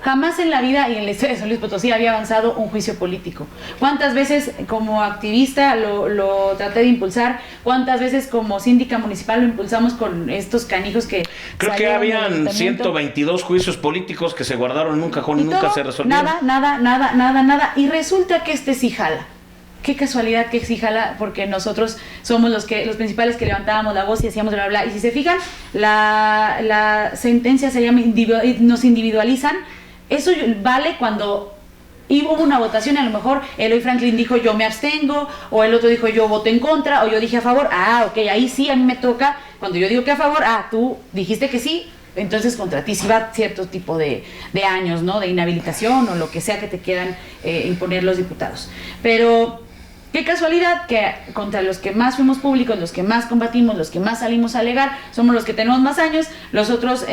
Jamás en la vida y en la historia de San Luis Potosí había avanzado un juicio político. ¿Cuántas veces como activista lo traté de impulsar? ¿Cuántas veces como síndica municipal lo impulsamos con estos canijos que... Creo que habían 122 juicios políticos que se guardaron en un cajón y nunca se resolvieron. Nada. Y resulta que sí jala. Qué casualidad que sí jala, porque nosotros somos los principales que levantábamos la voz y decíamos bla, bla. Y si se fijan, la sentencia se llama nos individualizan. Eso vale cuando hubo una votación, a lo mejor Eloy Franklin dijo yo me abstengo, o el otro dijo yo voto en contra, o yo dije a favor. Ahí sí a mí me toca, cuando yo digo que a favor, tú dijiste que sí, entonces contra ti sí va cierto tipo de años, ¿no? De inhabilitación o lo que sea que te quieran imponer los diputados. Pero qué casualidad que contra los que más fuimos públicos, los que más combatimos, los que más salimos a alegar, somos los que tenemos más años, los otros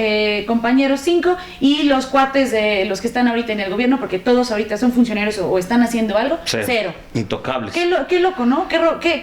compañeros 5 y los cuates de los que están ahorita en el gobierno, porque todos ahorita son funcionarios o están haciendo algo, 0. Intocables. Qué loco, ¿no? Qué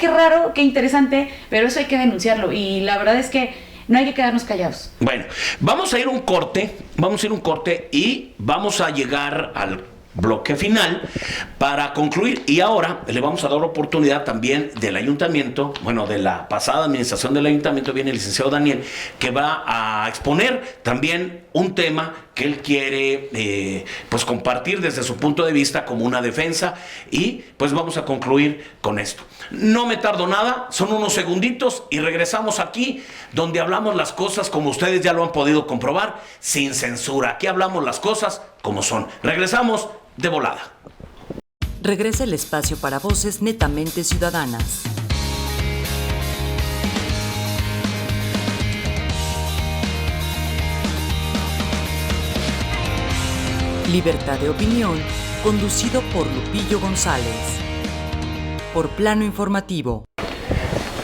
raro, qué interesante, pero eso hay que denunciarlo. Y la verdad es que No hay que quedarnos callados. Bueno, vamos a ir un corte y vamos a llegar al bloque final para concluir, y ahora le vamos a dar oportunidad también del ayuntamiento, bueno, de la pasada administración del ayuntamiento. Viene el licenciado Daniel, que va a exponer también un tema que él quiere pues compartir desde su punto de vista como una defensa, y pues vamos a concluir con esto. No me tardo nada, son unos segunditos y regresamos aquí donde hablamos las cosas como ustedes ya lo han podido comprobar, sin censura. Aquí hablamos las cosas como son. Regresamos de volada. Regresa el espacio para voces netamente ciudadanas. Libertad de opinión, conducido por Lupillo González. Por Plano Informativo.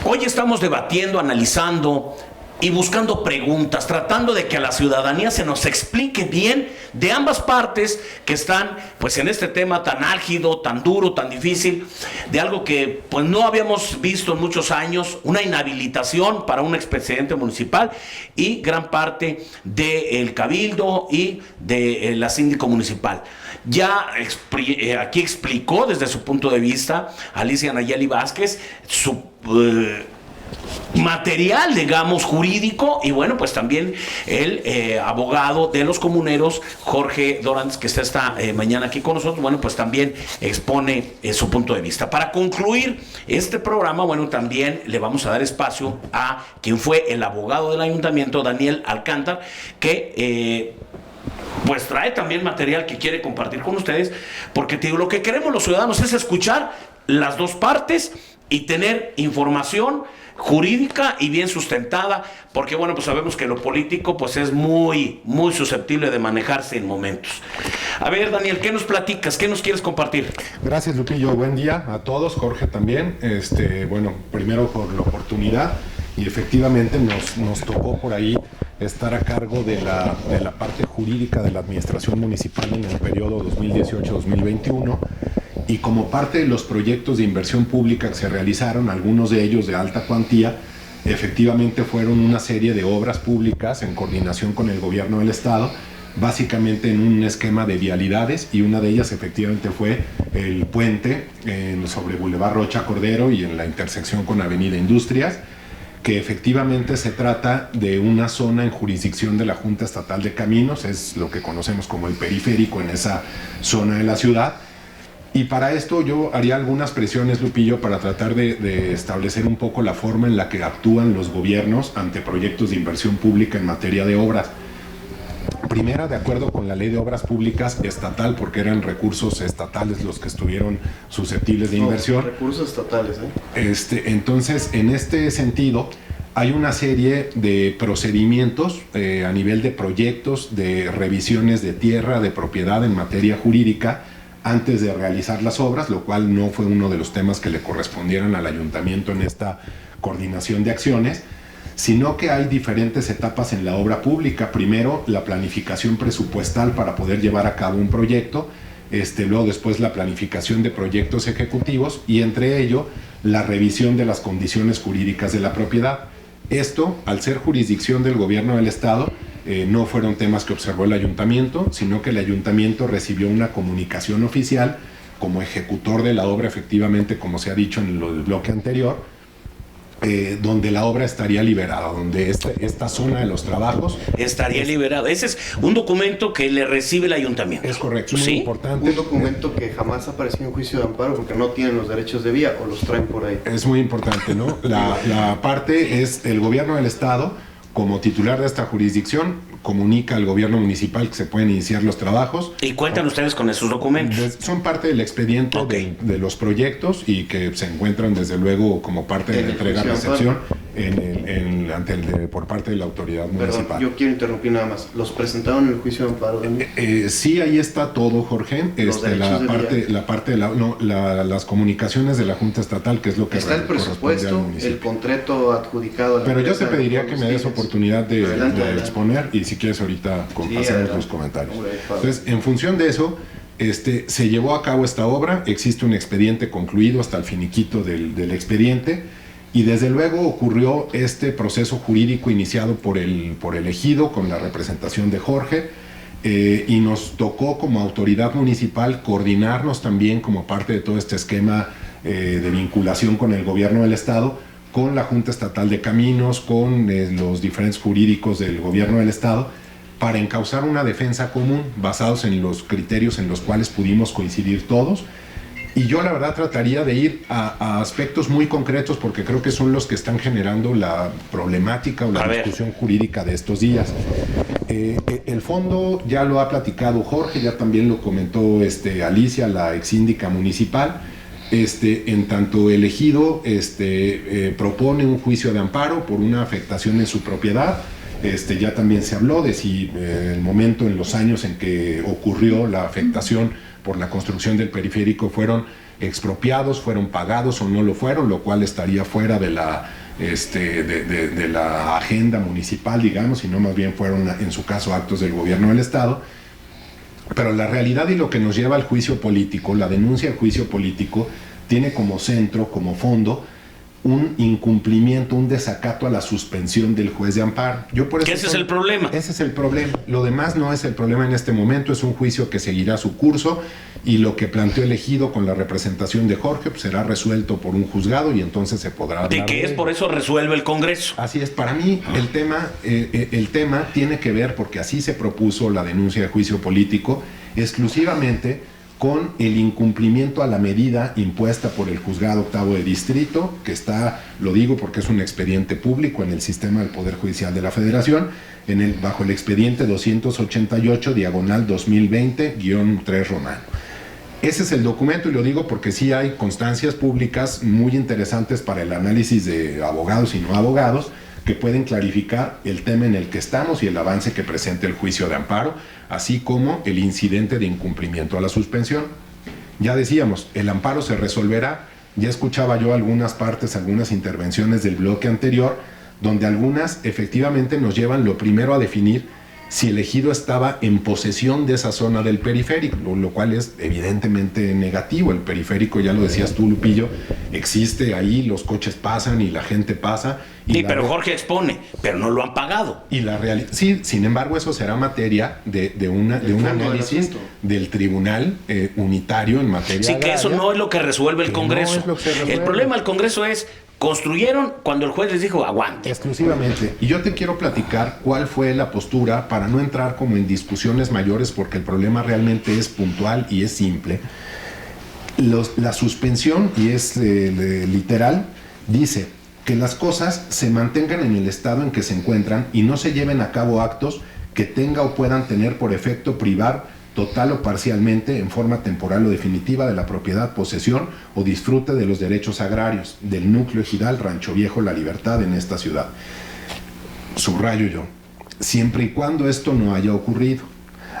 Hoy estamos debatiendo, analizando y buscando preguntas, tratando de que a la ciudadanía se nos explique bien de ambas partes que están pues en este tema tan álgido, tan duro, tan difícil, de algo que pues no habíamos visto en muchos años, una inhabilitación para un expresidente municipal y gran parte del cabildo y de la síndico municipal. Ya aquí explicó desde su punto de vista Alicia Nayeli Vázquez su material, digamos, jurídico, y bueno, pues también el abogado de los comuneros, Jorge Doranz, que está esta mañana aquí con nosotros, bueno, pues también expone su punto de vista. Para concluir este programa, bueno, también le vamos a dar espacio a quien fue el abogado del ayuntamiento, Daniel Alcántar, que pues trae también material que quiere compartir con ustedes, porque te digo, lo que queremos los ciudadanos es escuchar las dos partes y tener información jurídica y bien sustentada, porque bueno, pues sabemos que lo político pues es muy susceptible de manejarse en momentos. A ver, Daniel, ¿qué nos platicas? ¿Qué nos quieres compartir? Gracias, Lupillo. Buen día a todos. Jorge también. Bueno, primero por la oportunidad, y efectivamente nos tocó por ahí estar a cargo de la parte jurídica de la administración municipal en el periodo 2018-2021. Y como parte de los proyectos de inversión pública que se realizaron, algunos de ellos de alta cuantía, efectivamente fueron una serie de obras públicas en coordinación con el gobierno del estado, básicamente en un esquema de vialidades, y una de ellas efectivamente fue el puente sobre Boulevard Rocha Cordero y en la intersección con Avenida Industrias, que efectivamente se trata de una zona en jurisdicción de la Junta Estatal de Caminos, es lo que conocemos como el periférico en esa zona de la ciudad. Y para esto yo haría algunas presiones, Lupillo, para tratar de establecer un poco la forma en la que actúan los gobiernos ante proyectos de inversión pública en materia de obras. Primera, de acuerdo con la Ley de Obras Públicas estatal, porque eran recursos estatales los que estuvieron susceptibles de inversión. Recursos estatales, Entonces, en este sentido, hay una serie de procedimientos a nivel de proyectos, de revisiones de tierra, de propiedad en materia jurídica, antes de realizar las obras, lo cual no fue uno de los temas que le correspondieran al ayuntamiento en esta coordinación de acciones, sino que hay diferentes etapas en la obra pública. Primero, la planificación presupuestal para poder llevar a cabo un proyecto, luego después la planificación de proyectos ejecutivos, y entre ello la revisión de las condiciones jurídicas de la propiedad. Esto, al ser jurisdicción del gobierno del estado, no fueron temas que observó el ayuntamiento, sino que el ayuntamiento recibió una comunicación oficial como ejecutor de la obra, efectivamente, como se ha dicho en el bloque anterior, donde la obra estaría liberada, donde esta zona de los trabajos estaría liberada. Ese es un documento que le recibe el ayuntamiento. Es correcto, muy ¿sí? importante. Un documento que jamás apareció en juicio de amparo porque no tienen los derechos de vía o los traen por ahí. Es muy importante, ¿no? La parte es el gobierno del estado, como titular de esta jurisdicción, comunica al gobierno municipal que se pueden iniciar los trabajos. ¿Y cuentan ustedes con esos documentos? Son parte del expediente de los proyectos, y que se encuentran desde luego como parte de la entrega-recepción por parte de la autoridad municipal. Perdón, yo quiero interrumpir nada más. ¿Los presentaron en el juicio de amparo, Daniel? Sí, ahí está todo, Jorge. Las comunicaciones de la Junta Estatal, que es lo que está el presupuesto, el contrato adjudicado. Pero yo te pediría que me des oportunidad de exponer, y si quieres ahorita hacemos los comentarios. Entonces, en función de eso, se llevó a cabo esta obra, existe un expediente concluido hasta el finiquito del expediente, Y desde luego ocurrió este proceso jurídico iniciado por el ejido con la representación de Jorge, y nos tocó como autoridad municipal coordinarnos también como parte de todo este esquema de vinculación con el gobierno del estado, con la Junta Estatal de Caminos, con los diferentes jurídicos del gobierno del estado, para encauzar una defensa común basados en los criterios en los cuales pudimos coincidir todos. Y yo la verdad trataría de ir a aspectos muy concretos porque creo que son los que están generando la problemática o la discusión jurídica de estos días. El fondo ya lo ha platicado Jorge, ya también lo comentó Alicia, la exsíndica municipal. En tanto el ejido propone un juicio de amparo por una afectación en su propiedad. Ya también se habló de si el momento en los años en que ocurrió la afectación por la construcción del periférico fueron expropiados, fueron pagados o no lo fueron, lo cual estaría fuera de la agenda municipal, digamos, sino más bien fueron en su caso actos del gobierno del estado. Pero la realidad y lo que nos lleva al juicio político, la denuncia al juicio político, tiene como centro, como fondo, un incumplimiento, un desacato a la suspensión del juez de amparo. Ese es el problema. Ese es el problema. Lo demás no es el problema en este momento, es un juicio que seguirá su curso y lo que planteó el ejido con la representación de Jorge pues, será resuelto por un juzgado y entonces se podrá hablar. ¿De qué es? Por eso resuelve el Congreso. Así es. Para mí el tema tiene que ver, porque así se propuso la denuncia de juicio político, exclusivamente con el incumplimiento a la medida impuesta por el Juzgado Octavo de Distrito, que está, lo digo porque es un expediente público en el sistema del Poder Judicial de la Federación, bajo el expediente 288/2020-3 romano. Ese es el documento y lo digo porque sí hay constancias públicas muy interesantes para el análisis de abogados y no abogados, que pueden clarificar el tema en el que estamos y el avance que presenta el juicio de amparo, así como el incidente de incumplimiento a la suspensión. Ya decíamos, el amparo se resolverá. Ya escuchaba yo algunas intervenciones del bloque anterior, donde algunas efectivamente nos llevan lo primero a definir si el ejido estaba en posesión de esa zona del periférico, lo cual es evidentemente negativo. El periférico, ya lo decías tú, Lupillo, existe ahí, los coches pasan y la gente pasa. Sí, pero Jorge expone, pero no lo han pagado. Y la realidad, sí, sin embargo, eso será materia de un análisis del tribunal unitario en materia agraria. Sí, que eso no es lo que resuelve el Congreso. El problema del Congreso es: construyeron cuando el juez les dijo aguante. Exclusivamente. Y yo te quiero platicar cuál fue la postura para no entrar como en discusiones mayores, porque el problema realmente es puntual y es simple. La suspensión, y es literal, dice que las cosas se mantengan en el estado en que se encuentran y no se lleven a cabo actos que tenga o puedan tener por efecto privar total o parcialmente, en forma temporal o definitiva, de la propiedad, posesión o disfrute de los derechos agrarios del núcleo ejidal Rancho Viejo La Libertad en esta ciudad. Subrayo yo, siempre y cuando esto no haya ocurrido,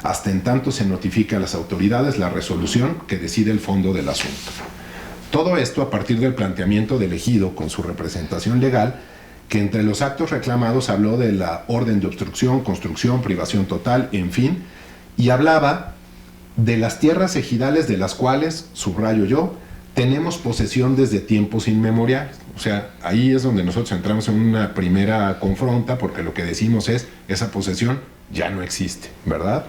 hasta en tanto se notifique a las autoridades la resolución que decide el fondo del asunto. Todo esto a partir del planteamiento del ejido con su representación legal, que entre los actos reclamados habló de la orden de obstrucción, construcción, privación total, en fin, y hablaba de las tierras ejidales de las cuales, subrayo yo, tenemos posesión desde tiempos inmemoriales. O sea, ahí es donde nosotros entramos en una primera confronta, porque lo que decimos es, esa posesión ya no existe, ¿verdad?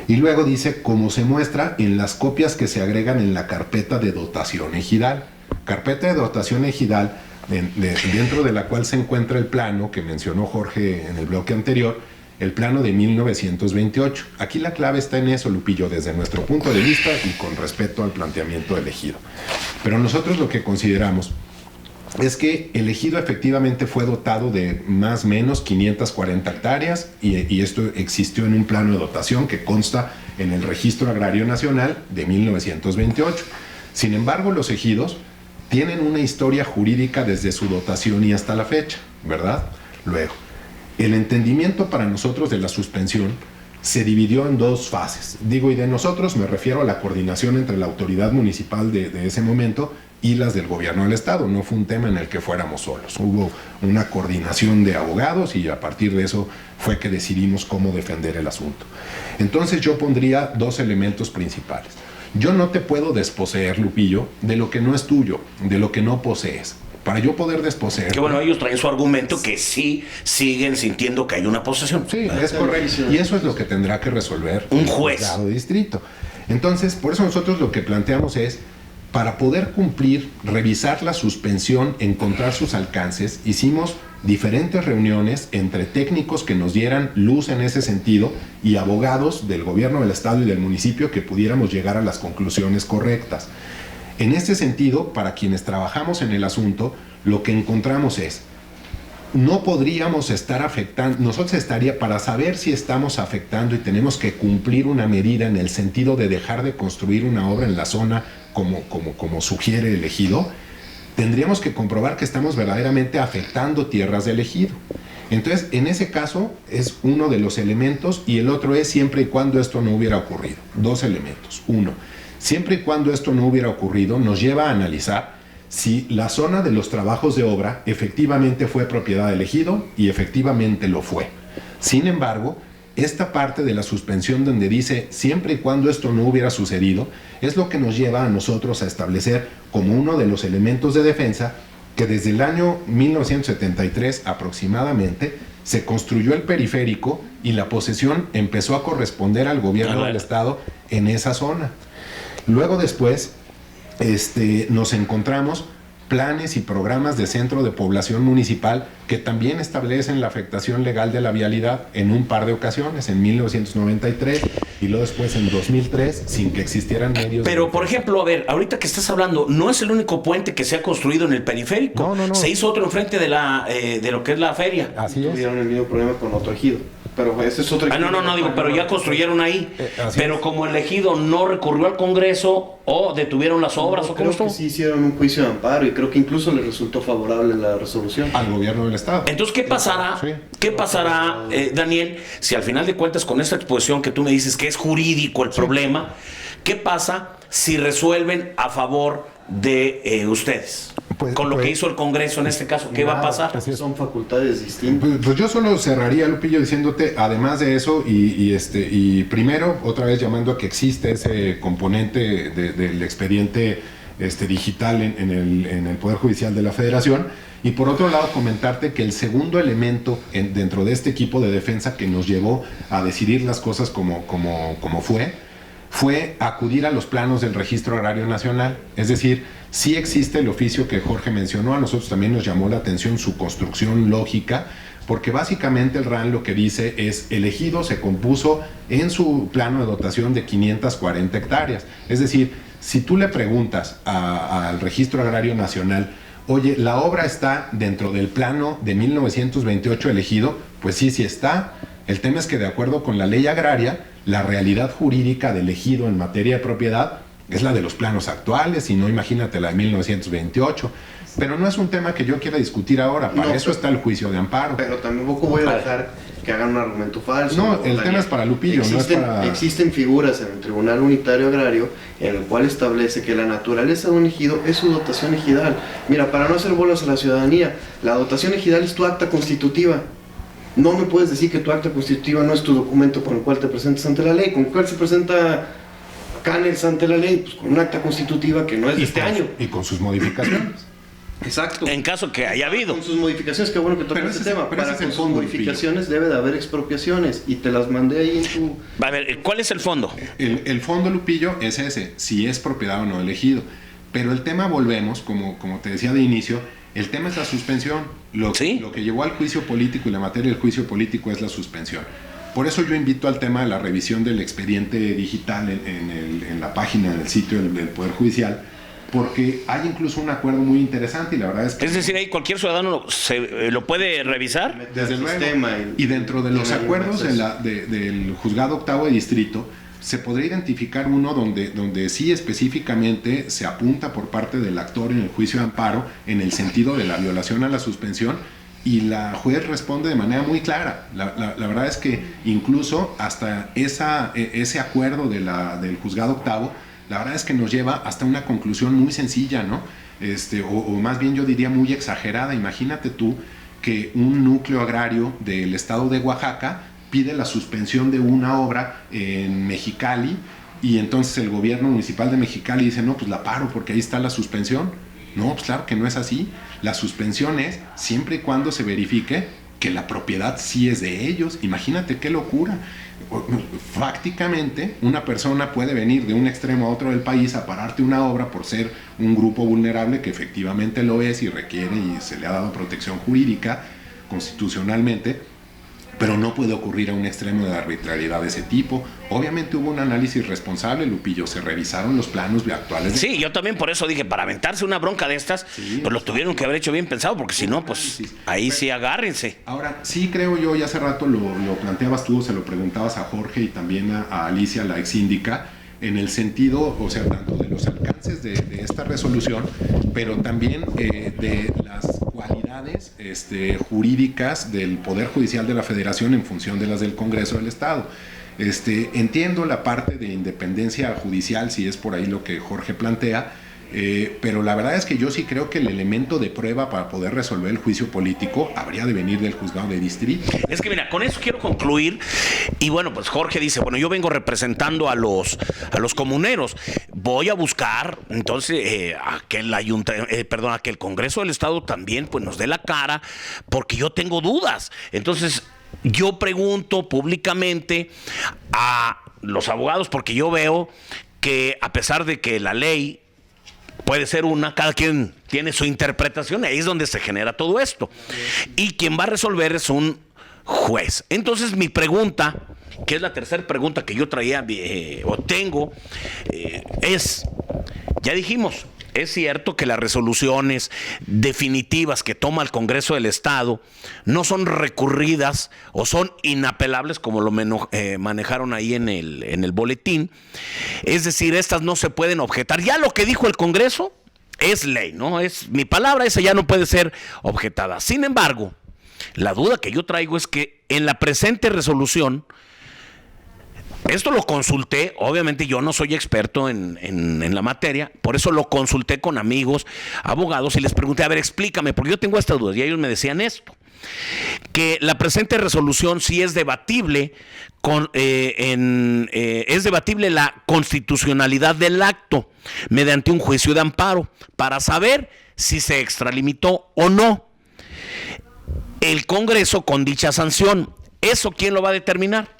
Y luego dice, como se muestra en las copias que se agregan en la carpeta de dotación ejidal. Carpeta de dotación ejidal, dentro de la cual se encuentra el plano que mencionó Jorge en el bloque anterior, el plano de 1928. Aquí la clave está en eso, Lupillo, desde nuestro punto de vista y con respecto al planteamiento del ejido. Pero nosotros lo que consideramos es que el ejido efectivamente fue dotado de más o menos 540 hectáreas y esto existió en un plano de dotación que consta en el Registro Agrario Nacional de 1928. Sin embargo, los ejidos tienen una historia jurídica desde su dotación y hasta la fecha, ¿verdad? Luego, el entendimiento para nosotros de la suspensión se dividió en dos fases. Digo, y de nosotros me refiero a la coordinación entre la autoridad municipal de ese momento y las del gobierno del estado. No fue un tema en el que fuéramos solos. Hubo una coordinación de abogados y a partir de eso fue que decidimos cómo defender el asunto. Entonces yo pondría dos elementos principales. Yo no te puedo desposeer, Lupillo, de lo que no es tuyo, de lo que no posees. para yo poder desposeer. Que bueno, ellos traen su argumento que sí siguen sintiendo que hay una posesión. Sí, es correcto. Y eso es lo que tendrá que resolver un juez. El juzgado de distrito. Entonces, por eso nosotros lo que planteamos es, para poder cumplir, revisar la suspensión, encontrar sus alcances, hicimos diferentes reuniones entre técnicos que nos dieran luz en ese sentido y abogados del gobierno del estado y del municipio que pudiéramos llegar a las conclusiones correctas. En este sentido, para quienes trabajamos en el asunto, lo que encontramos es, no podríamos estar afectando, nosotros estaría, para saber si estamos afectando y tenemos que cumplir una medida en el sentido de dejar de construir una obra en la zona como sugiere el ejido, tendríamos que comprobar que estamos verdaderamente afectando tierras del ejido. Entonces, en ese caso es uno de los elementos, y el otro es siempre y cuando esto no hubiera ocurrido. Dos elementos. Uno, siempre y cuando esto no hubiera ocurrido, nos lleva a analizar si la zona de los trabajos de obra efectivamente fue propiedad del ejido, y efectivamente lo fue. Sin embargo, esta parte de la suspensión donde dice siempre y cuando esto no hubiera sucedido, es lo que nos lleva a nosotros a establecer como uno de los elementos de defensa que desde el año 1973 aproximadamente se construyó el periférico y la posesión empezó a corresponder al gobierno del estado en esa zona. Luego después nos encontramos planes y programas de centro de población municipal que también establecen la afectación legal de la vialidad en un par de ocasiones, en 1993 y luego después en 2003, sin que existieran medios. Pero, por ejemplo, a ver, ahorita que estás hablando, no es el único puente que se ha construido en el periférico. No. Se hizo otro enfrente de lo que es la feria. Así es. Tuvieron el mismo problema con otro ejido. Pero ese es otro. Digo, pero ya construyeron ahí. Pero como el ejido no recurrió al Congreso o detuvieron las obras, ¿o cómo estuvo? Creo que sí hicieron un juicio de amparo y creo que incluso les resultó favorable la resolución. Al gobierno del estado. Entonces, ¿qué pasará? Sí. ¿Qué pasará, Daniel, si al final de cuentas con esta exposición que tú me dices que es jurídico el problema, qué pasa si resuelven a favor de ustedes? Con lo que hizo el Congreso en este caso, ¿qué va a pasar? Son facultades distintas. Pues yo solo cerraría, Lupillo, diciéndote, además de eso, y primero, otra vez llamando a que existe ese componente del expediente digital en el Poder Judicial de la Federación, y por otro lado comentarte que el segundo elemento dentro de este equipo de defensa que nos llevó a decidir las cosas como fue acudir a los planos del Registro Agrario Nacional. Es decir, sí existe el oficio que Jorge mencionó, a nosotros también nos llamó la atención su construcción lógica, porque básicamente el RAN lo que dice es, el ejido se compuso en su plano de dotación de 540 hectáreas. Es decir, si tú le preguntas al Registro Agrario Nacional, oye, ¿la obra está dentro del plano de 1928 del ejido? Pues sí está. El tema es que de acuerdo con la ley agraria, la realidad jurídica del ejido en materia de propiedad es la de los planos actuales, y no, imagínate la de 1928. Pero no es un tema que yo quiera discutir ahora, para eso está el juicio de amparo. Pero tampoco voy a dejar que hagan un argumento falso. No, el tema es para Lupillo, no es para... Existen figuras en el Tribunal Unitario Agrario en el cual establece que la naturaleza de un ejido es su dotación ejidal. Mira, para no hacer bolas a la ciudadanía, la dotación ejidal es tu acta constitutiva. No me puedes decir que tu acta constitutiva no es tu documento con el cual te presentas ante la ley. ¿Con el cual se presenta Canels ante la ley? Pues con un acta constitutiva que no es de este año. Y con sus modificaciones. Exacto. En caso que haya habido. Con sus modificaciones, qué bueno que toca este tema. Para con sus modificaciones debe de haber expropiaciones, y te las mandé ahí en tu... A ver, ¿cuál es el fondo? El fondo, Lupillo, es ese, si es propiedad o no del ejido. Pero el tema, volvemos, como te decía de inicio, el tema es la suspensión. Lo que llevó al juicio político y la materia del juicio político es la suspensión. Por eso yo invito al tema de la revisión del expediente digital en la página del sitio del Poder Judicial, porque hay incluso un acuerdo muy interesante, y la verdad es que... Es decir, ahí cualquier ciudadano lo puede revisar. Desde luego. Y dentro de los acuerdos del Juzgado Octavo de Distrito, se podría identificar uno donde sí específicamente se apunta por parte del actor en el juicio de amparo en el sentido de la violación a la suspensión, y la juez responde de manera muy clara. La verdad es que incluso hasta ese acuerdo del Juzgado Octavo, la verdad es que nos lleva hasta una conclusión muy sencilla, ¿no? O más bien yo diría muy exagerada. Imagínate tú que un núcleo agrario del estado de Oaxaca pide la suspensión de una obra en Mexicali, y entonces el gobierno municipal de Mexicali dice, no, pues la paro porque ahí está la suspensión. No, pues claro que no es así. La suspensión es siempre y cuando se verifique que la propiedad sí es de ellos. Imagínate qué locura. Fácticamente, una persona puede venir de un extremo a otro del país a pararte una obra por ser un grupo vulnerable, que efectivamente lo es y requiere y se le ha dado protección jurídica constitucionalmente, pero no puede ocurrir a un extremo de arbitrariedad de ese tipo. Obviamente hubo un análisis responsable, Lupillo, se revisaron los planos actuales. Sí, yo también por eso dije, para aventarse una bronca de estas, sí, pues lo tuvieron que haber hecho bien pensado, porque si no, pues ahí sí agárrense. Ahora, sí creo yo, y hace rato lo planteabas tú, se lo preguntabas a Jorge y también a Alicia, la ex síndica, en el sentido, o sea, tanto de los alcances de esta resolución, pero también de las cualidades jurídicas del Poder Judicial de la Federación en función de las del Congreso del Estado. Entiendo la parte de independencia judicial, si es por ahí lo que Jorge plantea, pero la verdad es que yo sí creo que el elemento de prueba para poder resolver el juicio político habría de venir del juzgado de distrito. Es que mira, con eso quiero concluir. Y bueno, pues Jorge dice, bueno, yo vengo representando a los comuneros. Voy a buscar entonces a que el Congreso del Estado también pues nos dé la cara, porque yo tengo dudas. Entonces yo pregunto públicamente a los abogados, porque yo veo que a pesar de que la ley puede ser cada quien tiene su interpretación, ahí es donde se genera todo esto. Y quien va a resolver es un juez. Entonces mi pregunta, que es la tercera pregunta que yo traía o tengo, es, ya dijimos, es cierto que las resoluciones definitivas que toma el Congreso del Estado no son recurridas o son inapelables, como lo manejaron ahí en el boletín. Es decir, estas no se pueden objetar. Ya lo que dijo el Congreso es ley, ¿no? Es mi palabra, esa ya no puede ser objetada. Sin embargo, la duda que yo traigo es que en la presente resolución, esto lo consulté, obviamente yo no soy experto en la materia, por eso lo consulté con amigos, abogados, y les pregunté, a ver, explícame, porque yo tengo estas dudas, y ellos me decían esto, que la presente resolución sí es debatible, es debatible la constitucionalidad del acto mediante un juicio de amparo, para saber si se extralimitó o no el Congreso con dicha sanción. ¿Eso quién lo va a determinar?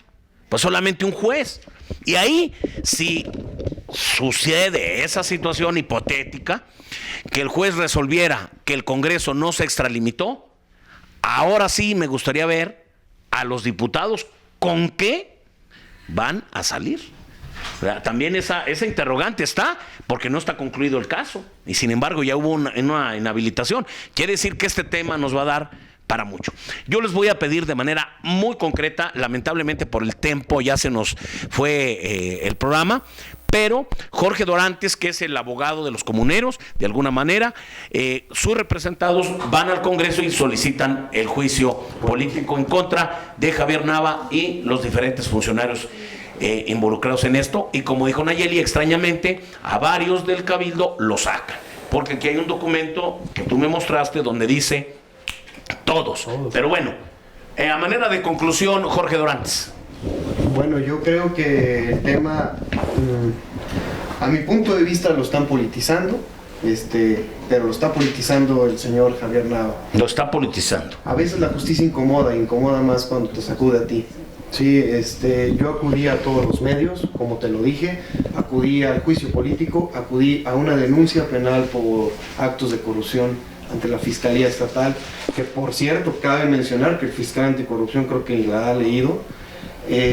Pues solamente un juez. Y ahí, si sucede esa situación hipotética, que el juez resolviera que el Congreso no se extralimitó, ahora sí me gustaría ver a los diputados con qué van a salir. O sea, también esa interrogante está, porque no está concluido el caso. Y sin embargo ya hubo una inhabilitación. Quiere decir que este tema nos va a dar para mucho. Yo les voy a pedir de manera muy concreta, lamentablemente por el tiempo ya se nos fue el programa, pero Jorge Dorantes, que es el abogado de los comuneros, de alguna manera, sus representados van al Congreso y solicitan el juicio político en contra de Javier Nava y los diferentes funcionarios involucrados en esto. Y como dijo Nayeli, extrañamente a varios del Cabildo lo sacan, porque aquí hay un documento que tú me mostraste donde dice todos. Pero bueno, a manera de conclusión, Jorge Dorantes. Bueno, yo creo que el tema, a mi punto de vista, lo están politizando, pero lo está politizando el señor Javier Nava. Lo está politizando. A veces la justicia incomoda más cuando te sacude a ti. Sí, yo acudí a todos los medios, como te lo dije, acudí al juicio político, acudí a una denuncia penal por actos de corrupción ante la Fiscalía Estatal, que por cierto, cabe mencionar que el fiscal anticorrupción creo que la ha leído.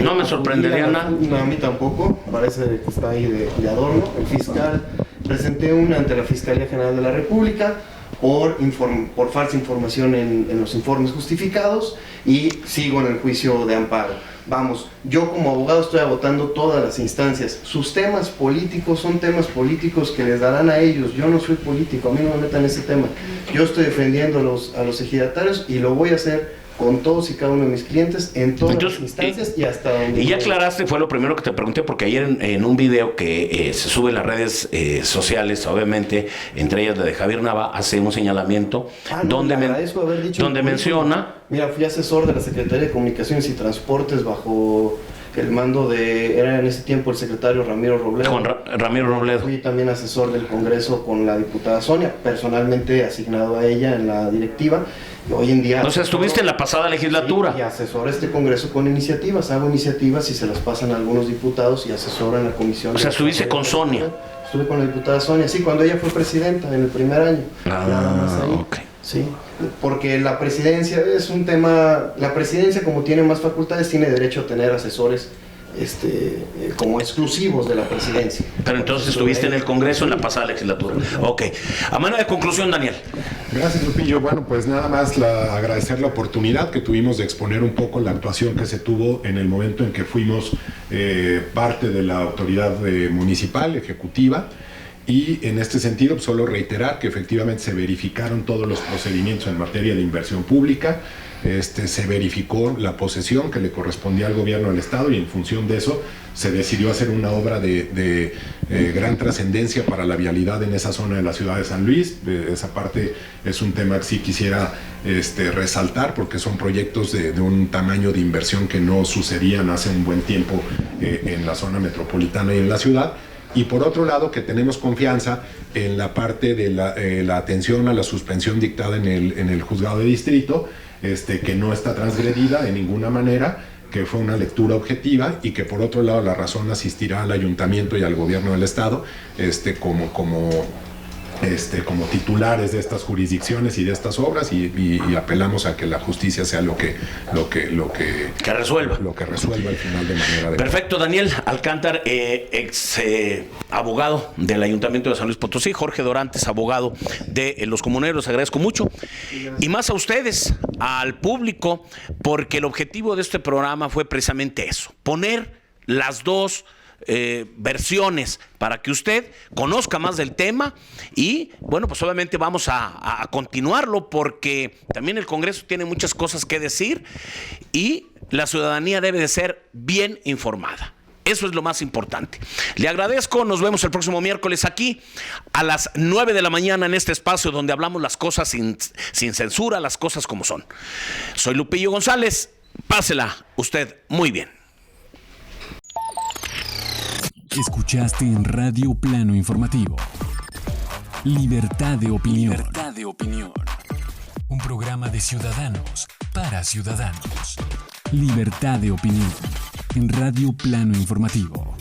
No me sorprendería nada. No, a mí tampoco, parece que está ahí de adorno. El fiscal, presenté una ante la Fiscalía General de la República por falsa información en los informes justificados, y sigo en el juicio de amparo. Vamos, yo como abogado estoy agotando todas las instancias. Sus temas políticos son temas políticos que les darán a ellos. Yo no soy político, a mí no me metan en ese tema. Yo estoy defendiendo a los ejidatarios, y lo voy a hacer con todos y cada uno de mis clientes en todas las instancias y hasta donde... Y ya aclaraste, fue lo primero que te pregunté, porque ayer en un video que se sube en las redes sociales, obviamente, entre ellas la de Javier Nava, hace un señalamiento donde menciona... Mira, fui asesor de la Secretaría de Comunicaciones y Transportes bajo El mando era en ese tiempo el secretario Ramiro Robledo. Con Ramiro Robledo. Fui también asesor del Congreso con la diputada Sonia, personalmente asignado a ella en la directiva. Y hoy en día... O sea, estuviste en la pasada legislatura. Sí, y asesoro este Congreso con iniciativas. Hago iniciativas y se las pasan a algunos diputados y asesoro en la comisión. O sea, estuviste con Sonia. Estuve con la diputada Sonia, sí, cuando ella fue presidenta en el primer año. Nada más ahí. Okay. Sí, porque la presidencia es un tema, la presidencia como tiene más facultades tiene derecho a tener asesores como exclusivos de la presidencia. Pero entonces estuviste en el Congreso en la pasada legislatura. Ok. A manera de conclusión, Daniel. Gracias, Lupillo. Bueno, pues nada más agradecer la oportunidad que tuvimos de exponer un poco la actuación que se tuvo en el momento en que fuimos parte de la autoridad municipal, ejecutiva. Y en este sentido, pues, solo reiterar que efectivamente se verificaron todos los procedimientos en materia de inversión pública, se verificó la posesión que le correspondía al gobierno del Estado y en función de eso se decidió hacer una obra de gran trascendencia para la vialidad en esa zona de la ciudad de San Luis. Esa parte es un tema que sí quisiera resaltar porque son proyectos de un tamaño de inversión que no sucedían hace un buen tiempo en la zona metropolitana y en la ciudad. Y por otro lado, que tenemos confianza en la parte de la atención a la suspensión dictada en el juzgado de distrito, que no está transgredida de ninguna manera, que fue una lectura objetiva y que por otro lado la razón asistirá al ayuntamiento y al gobierno del estado como titulares de estas jurisdicciones y de estas obras y apelamos a que la justicia sea lo que resuelva. Lo que resuelva al final de manera de... Perfecto, Daniel Alcántar, ex abogado del Ayuntamiento de San Luis Potosí, Jorge Dorantes, abogado de los comuneros, agradezco mucho. Y más a ustedes, al público, porque el objetivo de este programa fue precisamente eso, poner las dos versiones para que usted conozca más del tema y bueno, pues obviamente vamos a continuarlo porque también el Congreso tiene muchas cosas que decir y la ciudadanía debe de ser bien informada. Eso es lo más importante. Le agradezco, nos vemos el próximo miércoles aquí a las 9 de la mañana en este espacio donde hablamos las cosas sin censura, las cosas como son. Soy Lupillo González, pásela usted muy bien. Escuchaste en Radio Plano Informativo. Libertad de opinión. Libertad de opinión. Un programa de ciudadanos para ciudadanos. Libertad de opinión en Radio Plano Informativo.